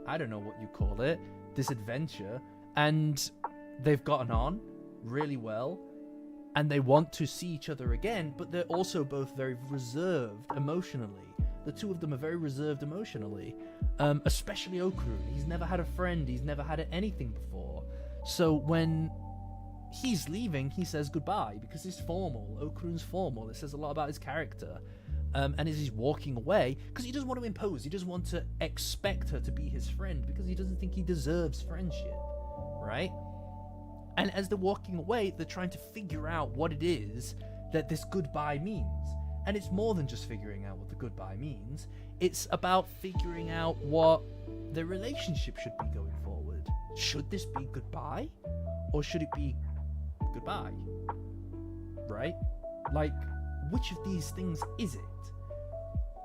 I don't know what you call it, this adventure, and they've gotten on really well, and they want to see each other again, but they're also both very reserved emotionally. The two of them are very reserved emotionally, especially Okarun. He's never had a friend, he's never had anything before. So when he's leaving, he says goodbye, because he's formal. Okarun's formal. It says a lot about his character. And as he's walking away, because he doesn't want to impose, he doesn't want to expect her to be his friend, because he doesn't think he deserves friendship, right? And as they're walking away, they're trying to figure out what it is that this goodbye means. And it's more than just figuring out what the goodbye means. It's about figuring out what their relationship should be going forward. Should this be goodbye? Or should it be goodbye? Right? Like, which of these things is it?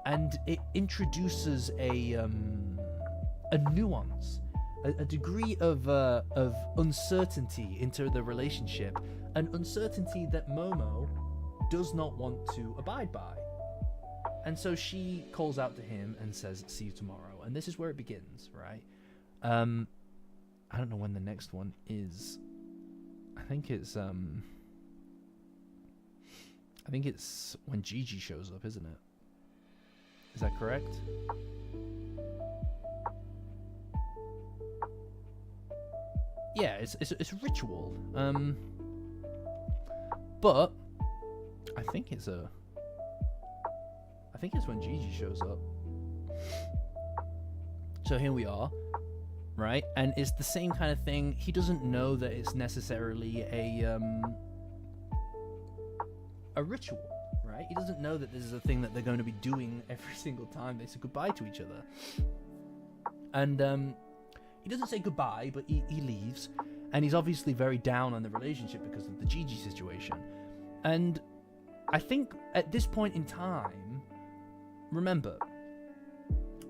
And it introduces a nuance, a degree of uncertainty into the relationship, an uncertainty that Momo does not want to abide by. And so she calls out to him and says, "See you tomorrow." And this is where it begins, right? I don't know when the next one is. I think it's when Gigi shows up, isn't it? Is that correct? Yeah, it's a ritual. But I think it's when Gigi shows up. So here we are, right? And it's the same kind of thing. He doesn't know that it's necessarily a ritual, right? He doesn't know that this is a thing that they're going to be doing every single time they say goodbye to each other. And he doesn't say goodbye, but he leaves, and he's obviously very down on the relationship because of the Gigi situation. And I think at this point in time, remember,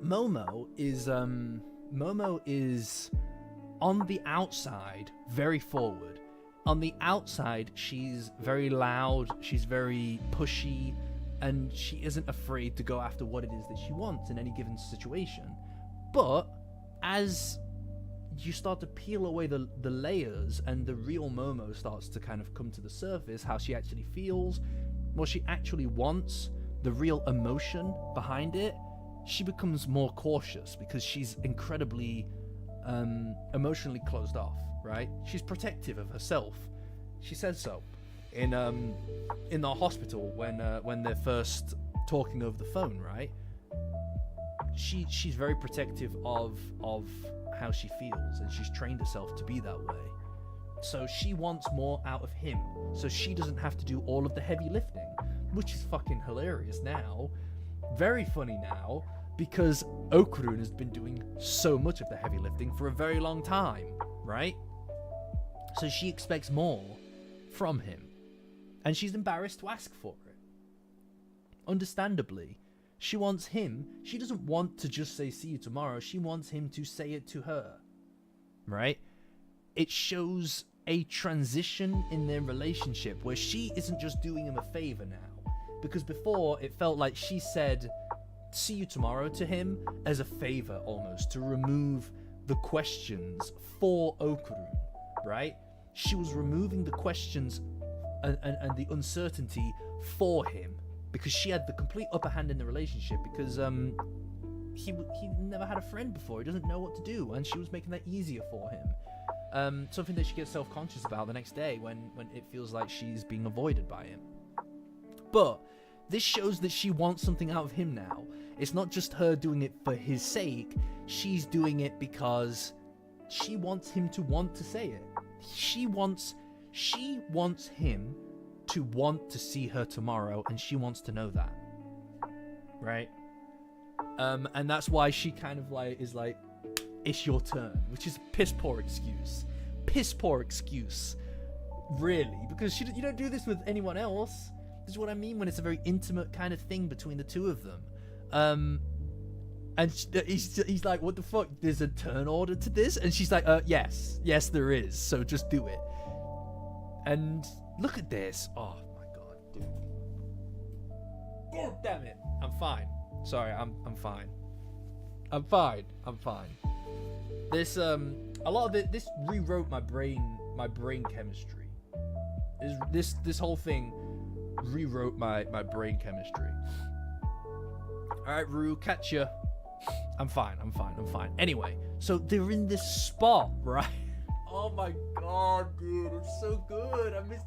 Momo is on the outside very forward. On the outside, she's very loud, she's very pushy, and she isn't afraid to go after what it is that she wants in any given situation. But as you start to peel away the layers, and the real Momo starts to kind of come to the surface, how she actually feels, what she actually wants, the real emotion behind it, she becomes more cautious because she's incredibly emotionally closed off, right? She's protective of herself. She says so in the hospital when they're first talking over the phone, right? She's very protective of how she feels, and she's trained herself to be that way. So she wants more out of him, so she doesn't have to do all of the heavy lifting, which is fucking hilarious now. Very funny now, because Okarun has been doing so much of the heavy lifting for a very long time, right? So she expects more from him, and she's embarrassed to ask for it. Understandably, she wants him. She doesn't want to just say "see you tomorrow." She wants him to say it to her, right? It shows a transition in their relationship where she isn't just doing him a favor now, because before it felt like she said see you tomorrow to him as a favor almost, to remove the questions for Okurun, right? She was removing the questions and the uncertainty for him because she had the complete upper hand in the relationship because he never had a friend before. He doesn't know what to do, and she was making that easier for him. Something that she gets self-conscious about the next day when it feels like she's being avoided by him. But this shows that she wants something out of him now. It's not just her doing it for his sake. She's doing it because she wants him to want to say it. She wants him to want to see her tomorrow, and she wants to know that. Right? And that's why she kind of like is like, it's your turn, which is a piss poor excuse. Piss poor excuse. Really, because you don't do this with anyone else. This is what I mean when it's a very intimate kind of thing between the two of them. And he's like, what the fuck? There's a turn order to this? And she's like, yes, there is. So just do it. And look at this. Oh my god, dude. God damn it. I'm fine. Sorry, I'm fine. I'm fine. This a lot of it. This rewrote my brain chemistry. This whole thing rewrote my brain chemistry. All right, Rue, catch ya. I'm fine. Anyway, so they're in this spot, right? Oh my god, dude, it's so good. I miss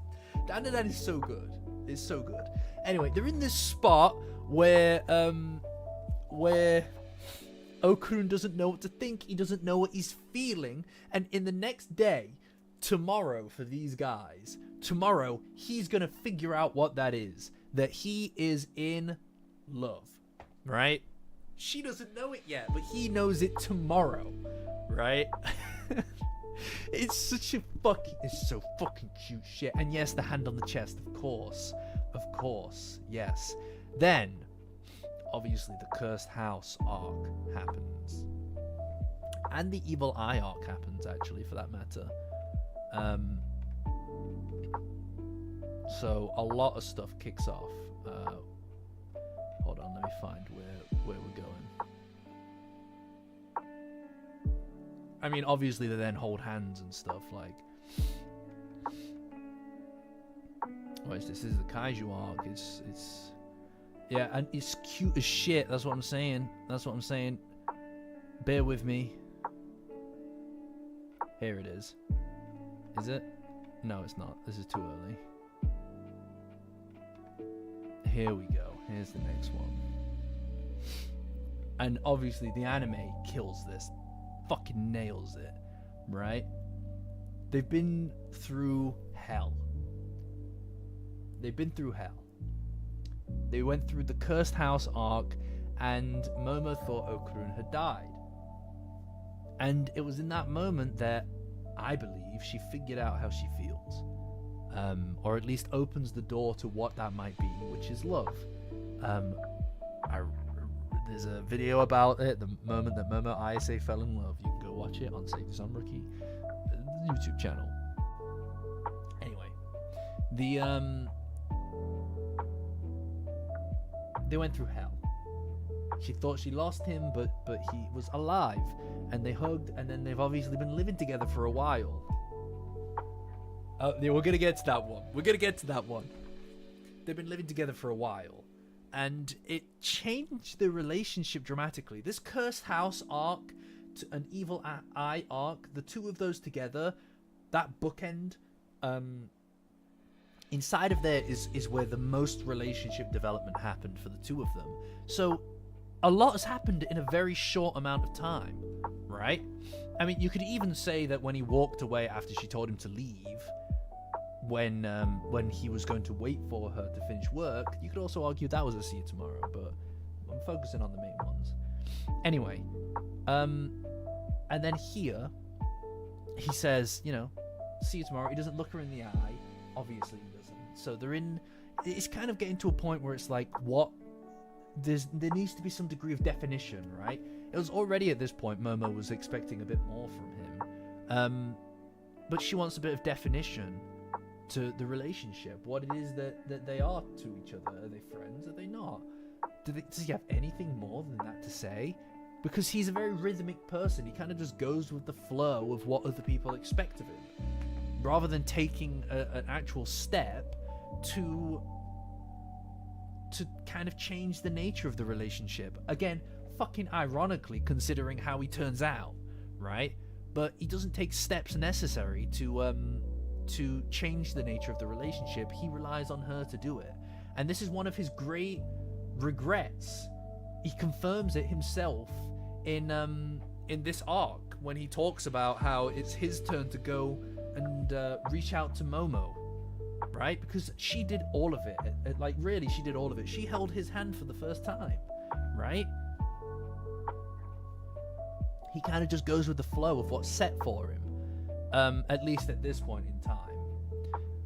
Dandadan is so good. It's so good. Anyway, they're in this spot where Okurun doesn't know what to think. He doesn't know what he's feeling. And in the next day, tomorrow for these guys, tomorrow he's gonna figure out what that is. That he is in love, right? She doesn't know it yet, but he knows it tomorrow, right? It's so fucking cute shit. And yes, the hand on the chest, of course, yes. Then, obviously, the cursed house arc happens, and the evil eye arc happens, actually, for that matter. So a lot of stuff kicks off. Hold on, let me find where we're going. I mean, obviously they then hold hands and stuff, like... What is this? This is the Kaiju arc. It's... Yeah, and it's cute as shit. That's what I'm saying. Bear with me. Here it is. Is it? No, it's not. This is too early. Here we go. Here's the next one. And obviously the anime kills this. Fucking nails it. Right? They've been through hell. They went through the cursed house arc, and Momo thought Okurun had died. And it was in that moment that I believe she figured out how she feels. Or at least opens the door to what that might be, which is love. There's a video about it, the moment that Momo Ayase fell in love. You can go watch it on Save the Sunrookie YouTube channel. Anyway, they went through hell. She thought she lost him, but he was alive, and they hugged, and then they've obviously been living together for a while. Yeah, we're gonna get to that one. They've been living together for a while, and it changed the relationship dramatically. This cursed house arc to an evil eye arc, the two of those together, that bookend, inside of there is where the most relationship development happened for the two of them. So a lot has happened in a very short amount of time, right? I mean, you could even say that when he walked away after she told him to leave, when he was going to wait for her to finish work, you could also argue that was a see you tomorrow, but I'm focusing on the main ones. Anyway, and then here, he says, see you tomorrow. He doesn't look her in the eye. Obviously he doesn't. So it's kind of getting to a point where it's like, what? There needs to be some degree of definition, right? It was already at this point, Momo was expecting a bit more from him. But she wants a bit of definition to the relationship. What it is that they are to each other. Are they friends? Are they not? does he have anything more than that to say? Because he's a very rhythmic person. He kind of just goes with the flow of what other people expect of him, rather than taking an actual step to kind of change the nature of the relationship. Again, fucking ironically, considering how he turns out, right? But he doesn't take steps necessary to change the nature of the relationship. He relies on her to do it. And this is one of his great regrets. He confirms it himself in this arc when he talks about how it's his turn to go and reach out to Momo, right? Because she did all of it. Like, really, she did all of it. She held his hand for the first time, right? He kind of just goes with the flow of what's set for him, at least at this point in time.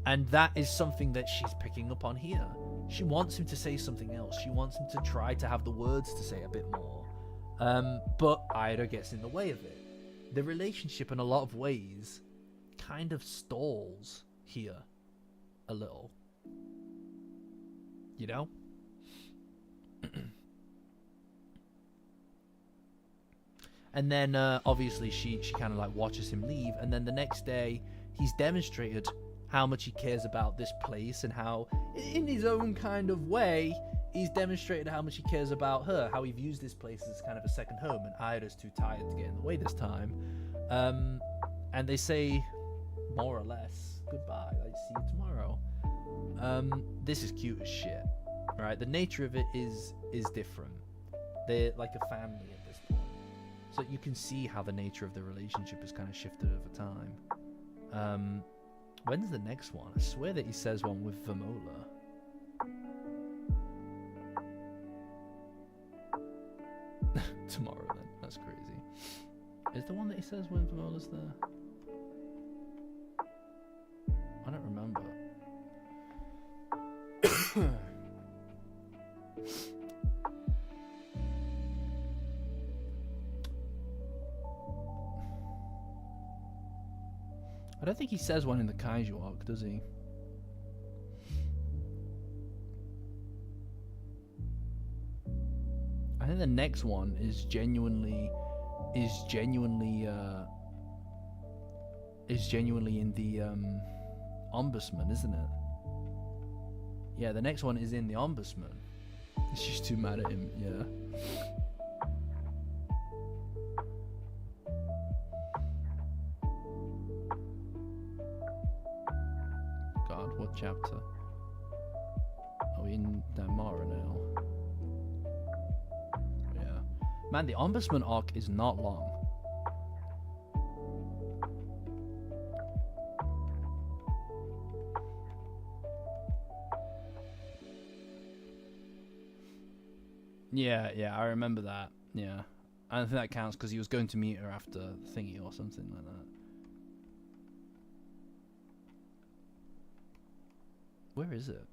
And that is something that she's picking up on here. She wants him to say something else. She wants him to try to have the words to say a bit more. But Ida gets in the way of it. The relationship, in a lot of ways, kind of stalls here a little. You know? And then, obviously, she kind of like watches him leave. And then the next day, he's demonstrated how much he cares about this place, and how, in his own kind of way, he's demonstrated how much he cares about her, how he views this place as kind of a second home, and Ida's too tired to get in the way this time. And they say, more or less, goodbye, like, see you tomorrow. This is cute as shit, right? The nature of it is different. They're like a family at this point. So you can see how the nature of the relationship has kind of shifted over time. When's the next one? I swear that he says one with Vamola. Tomorrow, then. That's crazy. Is the one that he says when Vamola's there? I don't remember. I don't think he says one in the Kaiju arc, does he? I think the next one is genuinely in the Ombudsman, isn't it? Yeah, the next one is in the Ombudsman. She's too mad at him, yeah. God, what chapter? Are we in Damara now? Yeah. Man, the Ombudsman arc is not long. Yeah, I remember that. Yeah. I don't think that counts because he was going to meet her after thingy or something like that. Where is it?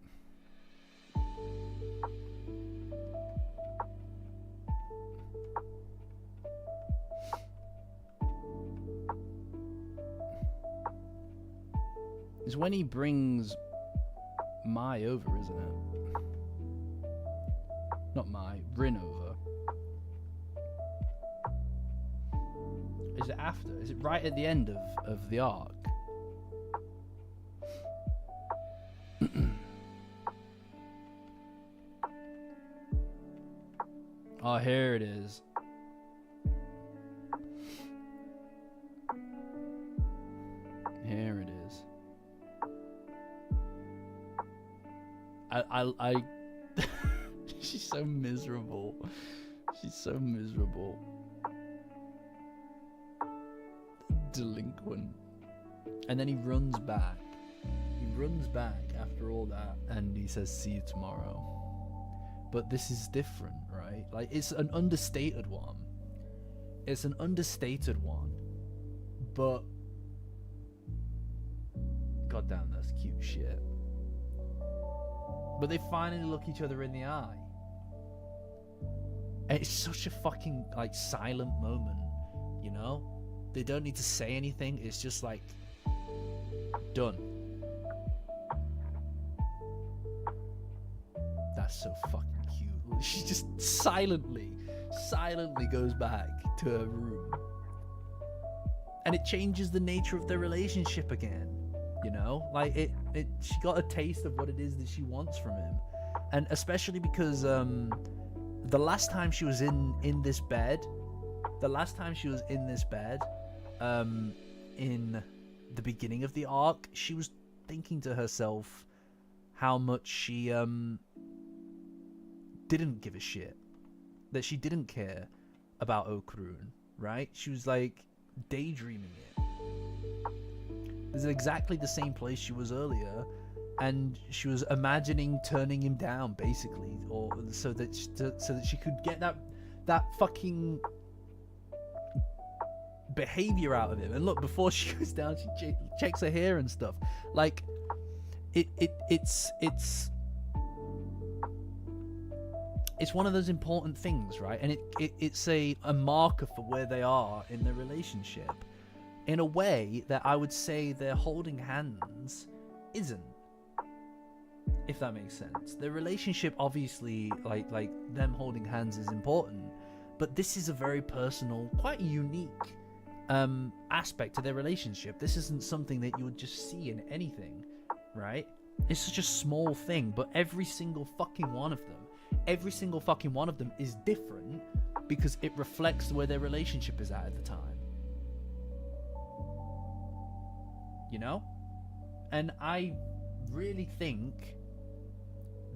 It's when he brings Mai over, isn't it? Not Mai, Rin over. Is it after? Is it right at the end of the arc? Oh, here it is. Here it is. I She's so miserable. She's so miserable. Delinquent. And then he runs back. He runs back after all that, and he says, "See you tomorrow." But this is different, right? Like, it's an understated one. It's an understated one. But goddamn, that's cute shit. But they finally look each other in the eye. And it's such a fucking, like, silent moment, you know? They don't need to say anything. It's just like, done. That's so fucking cute. she just silently goes back to her room. And it changes the nature of their relationship again. You know, like she got a taste of what it is that she wants from him. And especially because the last time she was in this bed, in the beginning of the arc, she was thinking to herself how much she didn't give a shit, that she didn't care about Okurun, right? She was like daydreaming it. This is exactly the same place she was earlier, and she was imagining turning him down, basically, or so that she could get that fucking behavior out of him. And look, before she goes down, she checks her hair and stuff. Like, it's one of those important things, right? And it's a marker for where they are in their relationship, in a way that I would say their holding hands isn't, if that makes sense. Their relationship, obviously, like them holding hands is important, but this is a very personal, quite unique aspect to their relationship. This isn't something that you would just see in anything, right? It's such a small thing, but every single fucking one of them is different because it reflects where their relationship is at the time. You know? And I really think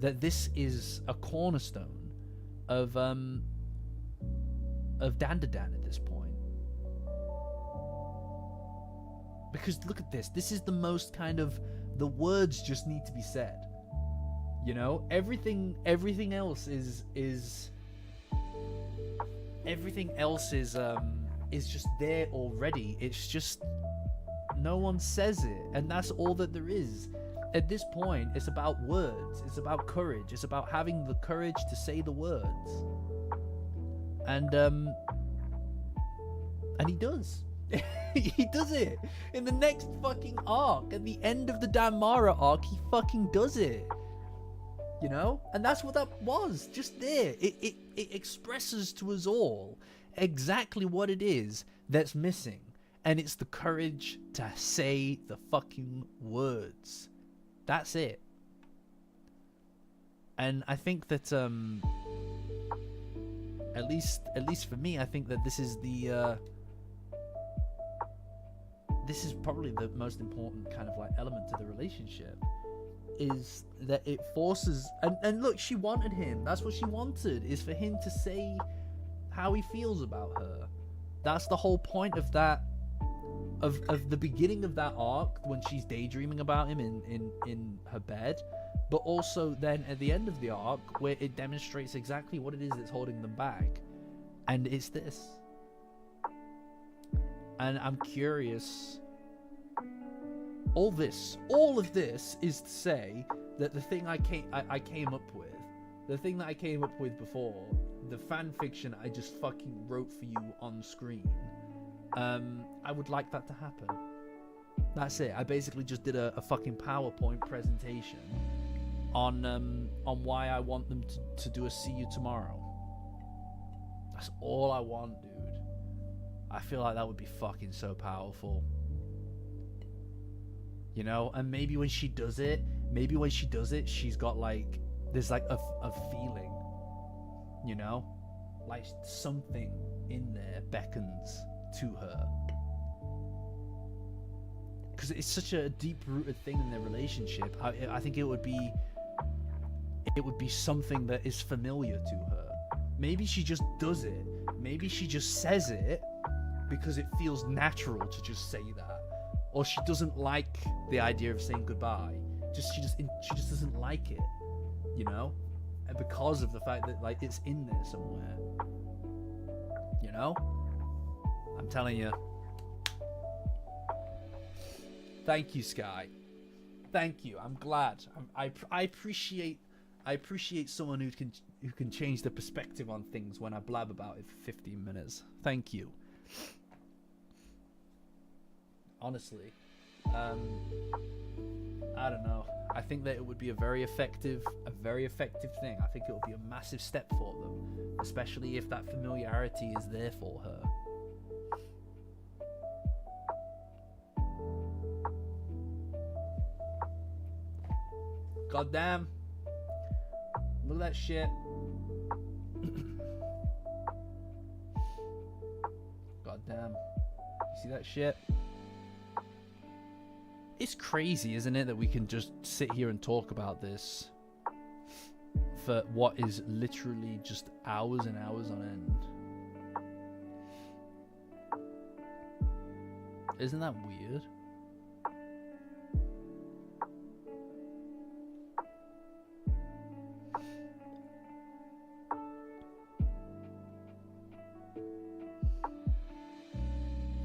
that this is a cornerstone of Dandadan at this point. Because look at this. This is the most kind of, the words just need to be said. You know, everything else is just there already. It's just no one says it, and that's all that there is. At this point, it's about words. It's about courage. It's about having the courage to say the words. And he does. He does it in the next fucking arc. At the end of the Danmara arc, he fucking does it. You know? And that's what that was. Just there. It expresses to us all exactly what it is that's missing. And it's the courage to say the fucking words. That's it. And I think that at least for me, I think that this is probably the most important kind of like element to the relationship, is that it forces, and look, she wanted him. That's what she wanted, is for him to say how he feels about her. That's the whole point of that, of the beginning of that arc, when she's daydreaming about him in her bed, but also then at the end of the arc where it demonstrates exactly what it is that's holding them back. And it's this. And I'm curious, all of this is to say that the thing I came up with, the thing that I came up with before, the fan fiction I just fucking wrote for you on screen, I would like that to happen. That's it. I basically just did a fucking PowerPoint presentation on why I want them to do a See You Tomorrow. That's all I want, dude. I feel like that would be fucking so powerful. You know? And maybe when she does it, she's got like, there's like a feeling, you know? Like something in there beckons to her. Because it's such a deep-rooted thing in their relationship. I think it would be something that is familiar to her. Maybe she just does it. Maybe she just says it because it feels natural to just say that. Or she doesn't like the idea of saying goodbye. She just doesn't like it, you know? And because of the fact that like it's in there somewhere. You know? I'm telling you. Thank you, Sky. Thank you. I'm glad. I appreciate someone who can change the perspective on things when I blab about it for 15 minutes. Thank you. Honestly, I don't know. I think that it would be a very effective thing. I think it would be a massive step for them, especially if that familiarity is there for her. God damn. Look at that shit. God damn. You see that shit? It's crazy, isn't it, that we can just sit here and talk about this for what is literally just hours and hours on end. Isn't that weird?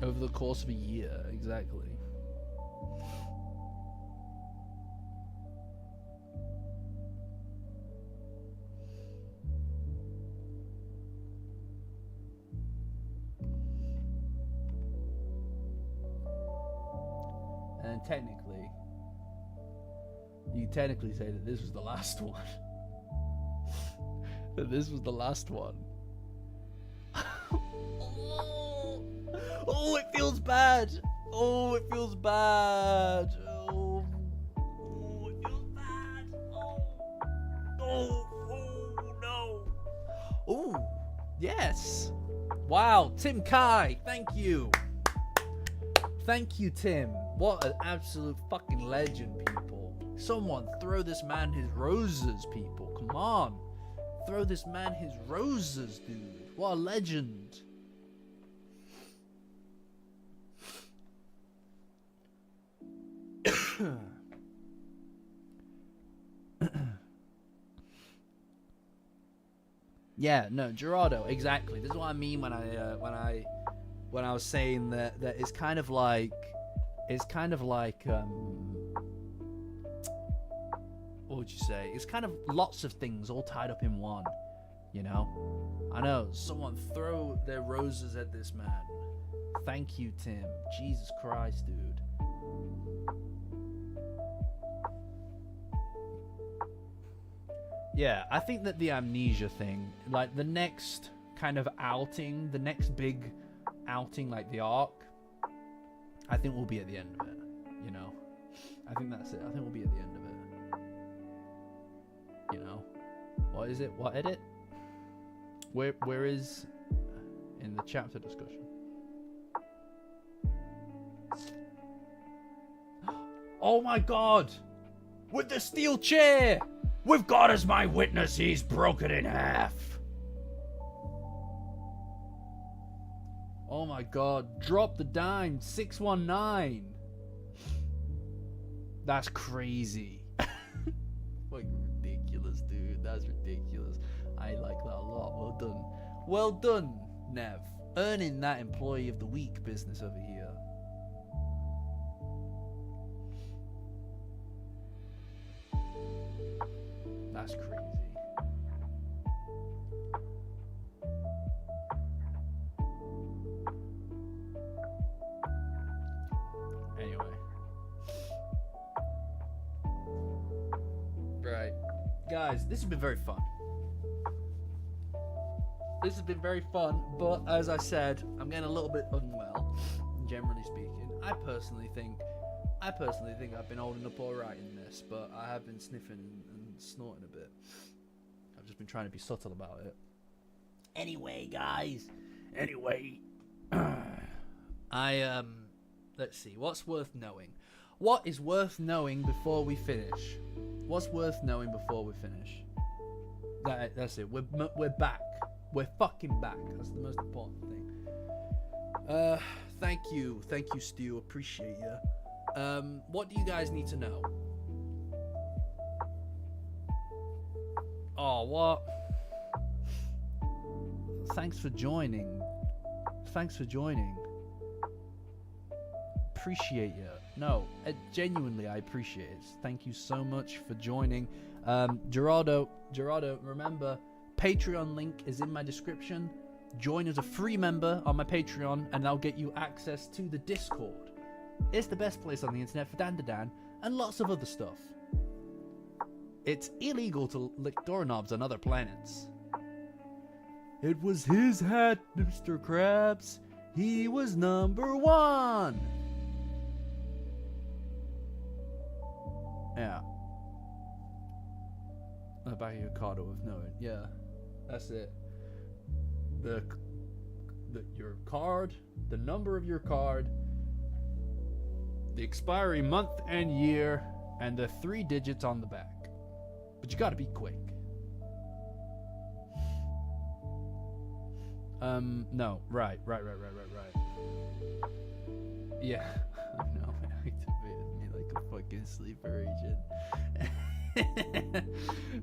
Over the course of a year, exactly. And technically, you technically say that this was the last one. That this was the last one. Oh, it feels bad. Oh, it feels bad. Oh, it feels bad. Oh, no. Oh, yes. Wow, Tim Kai, thank you. Thank you, Tim. What an absolute fucking legend, people. Someone throw this man his roses, people. Come on. Throw this man his roses, dude. What a legend. Yeah, no, Gerardo, exactly. This is what I mean when I was saying that it's kind of like what would you say? It's kind of lots of things all tied up in one, you know? I know, someone throw their roses at this man. Thank you, Tim. Jesus Christ, dude. Yeah, I think that the amnesia thing, like the next kind of outing, the next big outing, like the arc, I think we'll be at the end of it, you know? I think that's it. I think we'll be at the end of it. You know? What is it? What edit? Where is in the chapter discussion? Oh my god! With the steel chair! With God as my witness, he's broken in half. Oh my god, drop the dime, 619. That's crazy. Like, ridiculous, dude. That's ridiculous. I like that a lot. Well done. Well done, Nev. Earning that Employee of the Week business over here. That's crazy. Anyway. Right. Guys, this has been very fun. This has been very fun, but as I said, I'm getting a little bit unwell, generally speaking. I personally think I've been holding up alright in this, but I have been sniffing and snorting a bit. I've just been trying to be subtle about it. Anyway, guys. Anyway. Let's see. What's worth knowing? What is worth knowing before we finish? What's worth knowing before we finish? That's it. We're back. We're fucking back. That's the most important thing. Thank you, Stu. Appreciate you. What do you guys need to know? Oh, what? Thanks for joining. Appreciate you. No, genuinely, I appreciate it. Thank you so much for joining. Gerardo, remember, Patreon link is in my description. Join as a free member on my Patreon, and I'll get you access to the Discord. It's the best place on the internet for Dandadan, and lots of other stuff. It's illegal to lick doorknobs on other planets. It was his hat, Mr. Krabs. He was number one. Yeah. On the back of your card with no it. Yeah. That's it. Your card, the number of your card, the expiry month and year, and the 3 digits on the back. But you gotta be quick. No, right. Yeah, I know, it activated me like a fucking sleeper agent.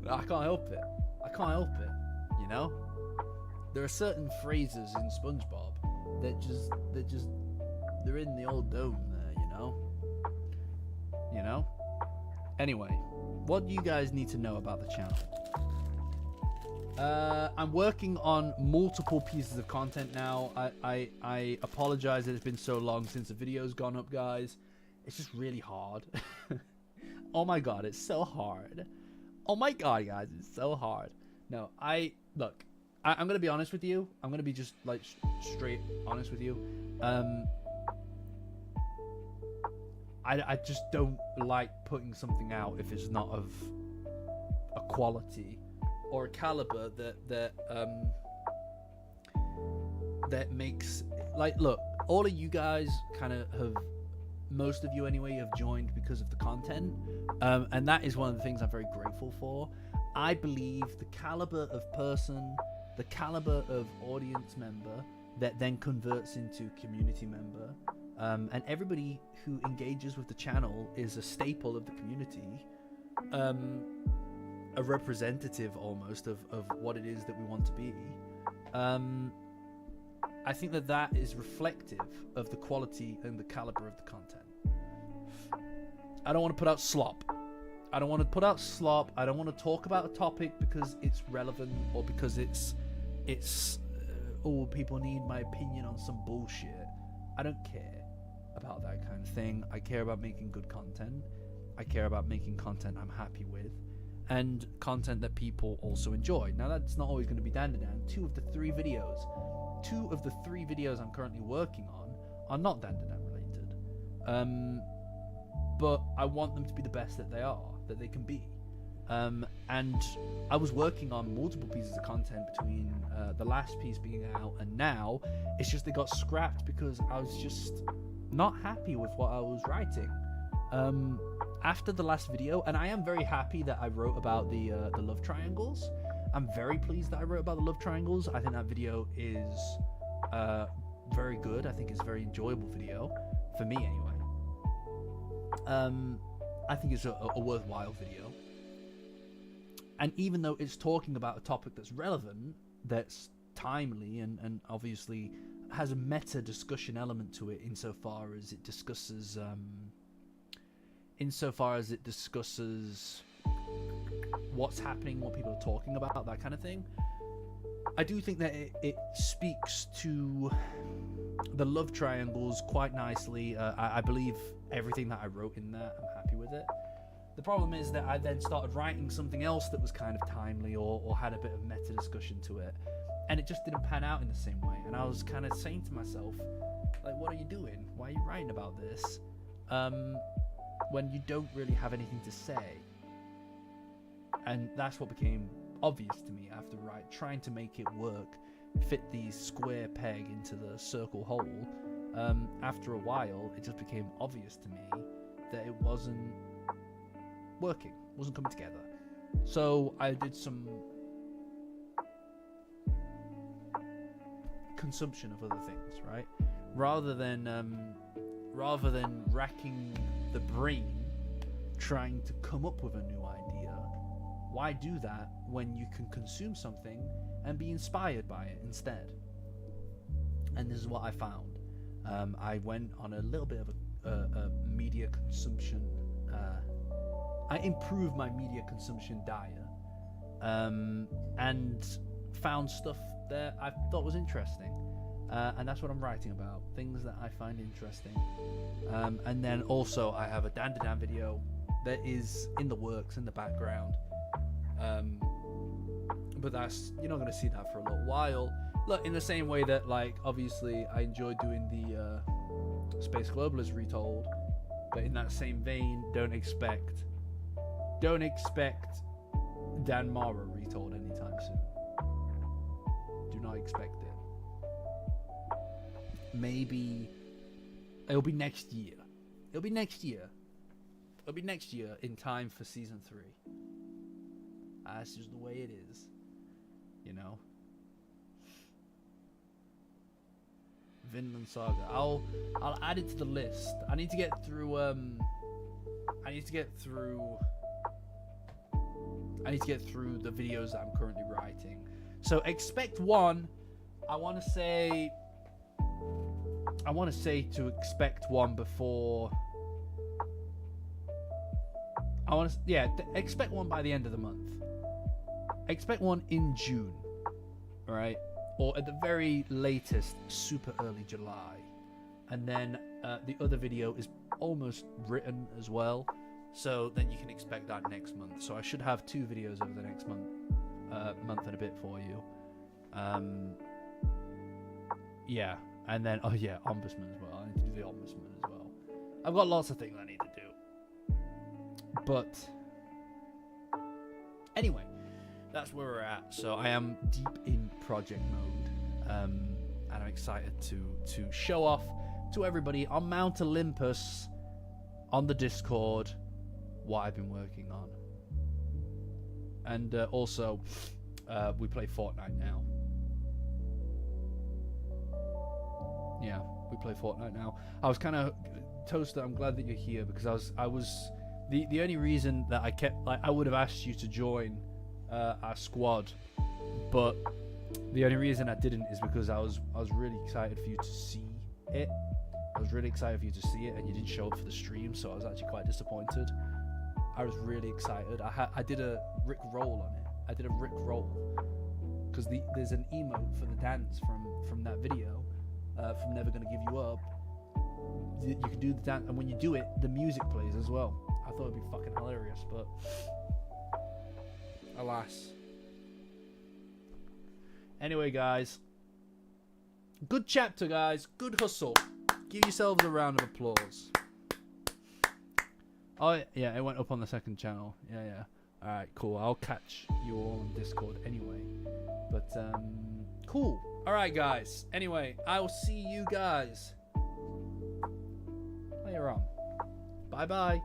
I can't help it, you know? There are certain phrases in SpongeBob that just, they're in the old dome there, you know? Anyway, what do you guys need to know about the channel? I'm working on multiple pieces of content now. I apologize that it's been so long since the video's gone up, guys. It's just really hard. Oh my god, it's so hard. Oh my god, guys, it's so hard. No, I'm gonna be honest with you. I'm gonna be just like straight honest with you. I just don't like putting something out if it's not of a quality or a caliber that makes, like, look, all of you guys kind of have, most of you anyway, have joined because of the content, and that is one of the things I'm very grateful for. I believe the caliber of person, the caliber of audience member that then converts into community member, and everybody who engages with the channel is a staple of the community, a representative almost of what it is that we want to be. I think that is reflective of the quality and the caliber of the content. I don't want to put out slop. I don't want to talk about a topic because it's relevant or because it's oh, people need my opinion on some bullshit. I don't care about that kind of thing. I care about making good content. I care about making content I'm happy with, and content that people also enjoy. Now, that's not always going to be Dandadan. Two of the three videos I'm currently working on are not Dandadan related. But I want them to be the best that they can be. And I was working on multiple pieces of content between the last piece being out and now. It's just they got scrapped because I was just not happy with what I was writing. After the last video, and I am very happy that I wrote about the love triangles. I'm very pleased that I wrote about the love triangles. I think that video is very good. I think it's a very enjoyable video, for me anyway. I think it's a worthwhile video. And even though it's talking about a topic that's relevant, that's timely, and obviously has a meta discussion element to it insofar as it discusses what's happening, what people are talking about, that kind of thing. I do think that it speaks to the love triangles quite nicely. I believe everything that I wrote in that. I'm happy with it. The problem is that I then started writing something else that was kind of timely or had a bit of meta discussion to it, and it just didn't pan out in the same way. And I was kind of saying to myself, like, what are you doing? Why are you writing about this when you don't really have anything to say? And that's what became obvious to me after trying to make it work, fit the square peg into the circle hole. After a while, it just became obvious to me that it wasn't working, wasn't coming together. So I did some consumption of other things, right? Rather than racking the brain trying to come up with a new idea, why do that when you can consume something and be inspired by it instead? And this is what I found. I went on a little bit of a media consumption. I improved my media consumption diet, and found stuff that I thought was interesting. And that's what I'm writing about, things that I find interesting. And then also I have a Dandadan video that is in the works, in the background. But that's, you're not going to see that for a little while. Look, in the same way that, like, obviously I enjoy doing the Space Globalist retold, but in that same vein, don't expect Dan Mara retold anytime soon. Do not expect it. Maybe it'll be next year. It'll be next year in time for season 3. That's just the way it is, you know. Vinland Saga. I'll add it to the list. I need to get through the videos that I'm currently writing. So expect one. I want to say to expect one before. Expect one by the end of the month. Expect one in June, all right? Or at the very latest, super early July. And then the other video is almost written as well. So then you can expect that next month. So I should have 2 videos over the next month and a bit for you. Yeah. And then, Ombudsman as well. I need to do the Ombudsman as well. I've got lots of things I need to do. But anyway, that's where we're at. So I am deep in project mode, and I'm excited to show off to everybody on Mount Olympus on the Discord what I've been working on. And also, we play Fortnite now. Yeah, we play Fortnite now. I was kind of Toaster. I'm glad that you're here because I was the only reason that I kept, like, I would have asked you to join our squad, but the only reason I didn't is because I was really excited for you to see it. I was really excited for you to see it, and you didn't show up for the stream, so I was actually quite disappointed. I was really excited. I did a Rick roll on it. I did a Rick roll because there's an emote for the dance from that video, from Never Gonna Give You Up. You can do the dance, and when you do it, the music plays as well. I thought it'd be fucking hilarious, but alas. Anyway, guys, good chapter, guys. Good hustle. Give yourselves a round of applause. Oh yeah, it went up on the second channel. Yeah. All right, cool. I'll catch you all on Discord anyway. But cool. All right, guys. Anyway, I will see you guys later on. Bye bye.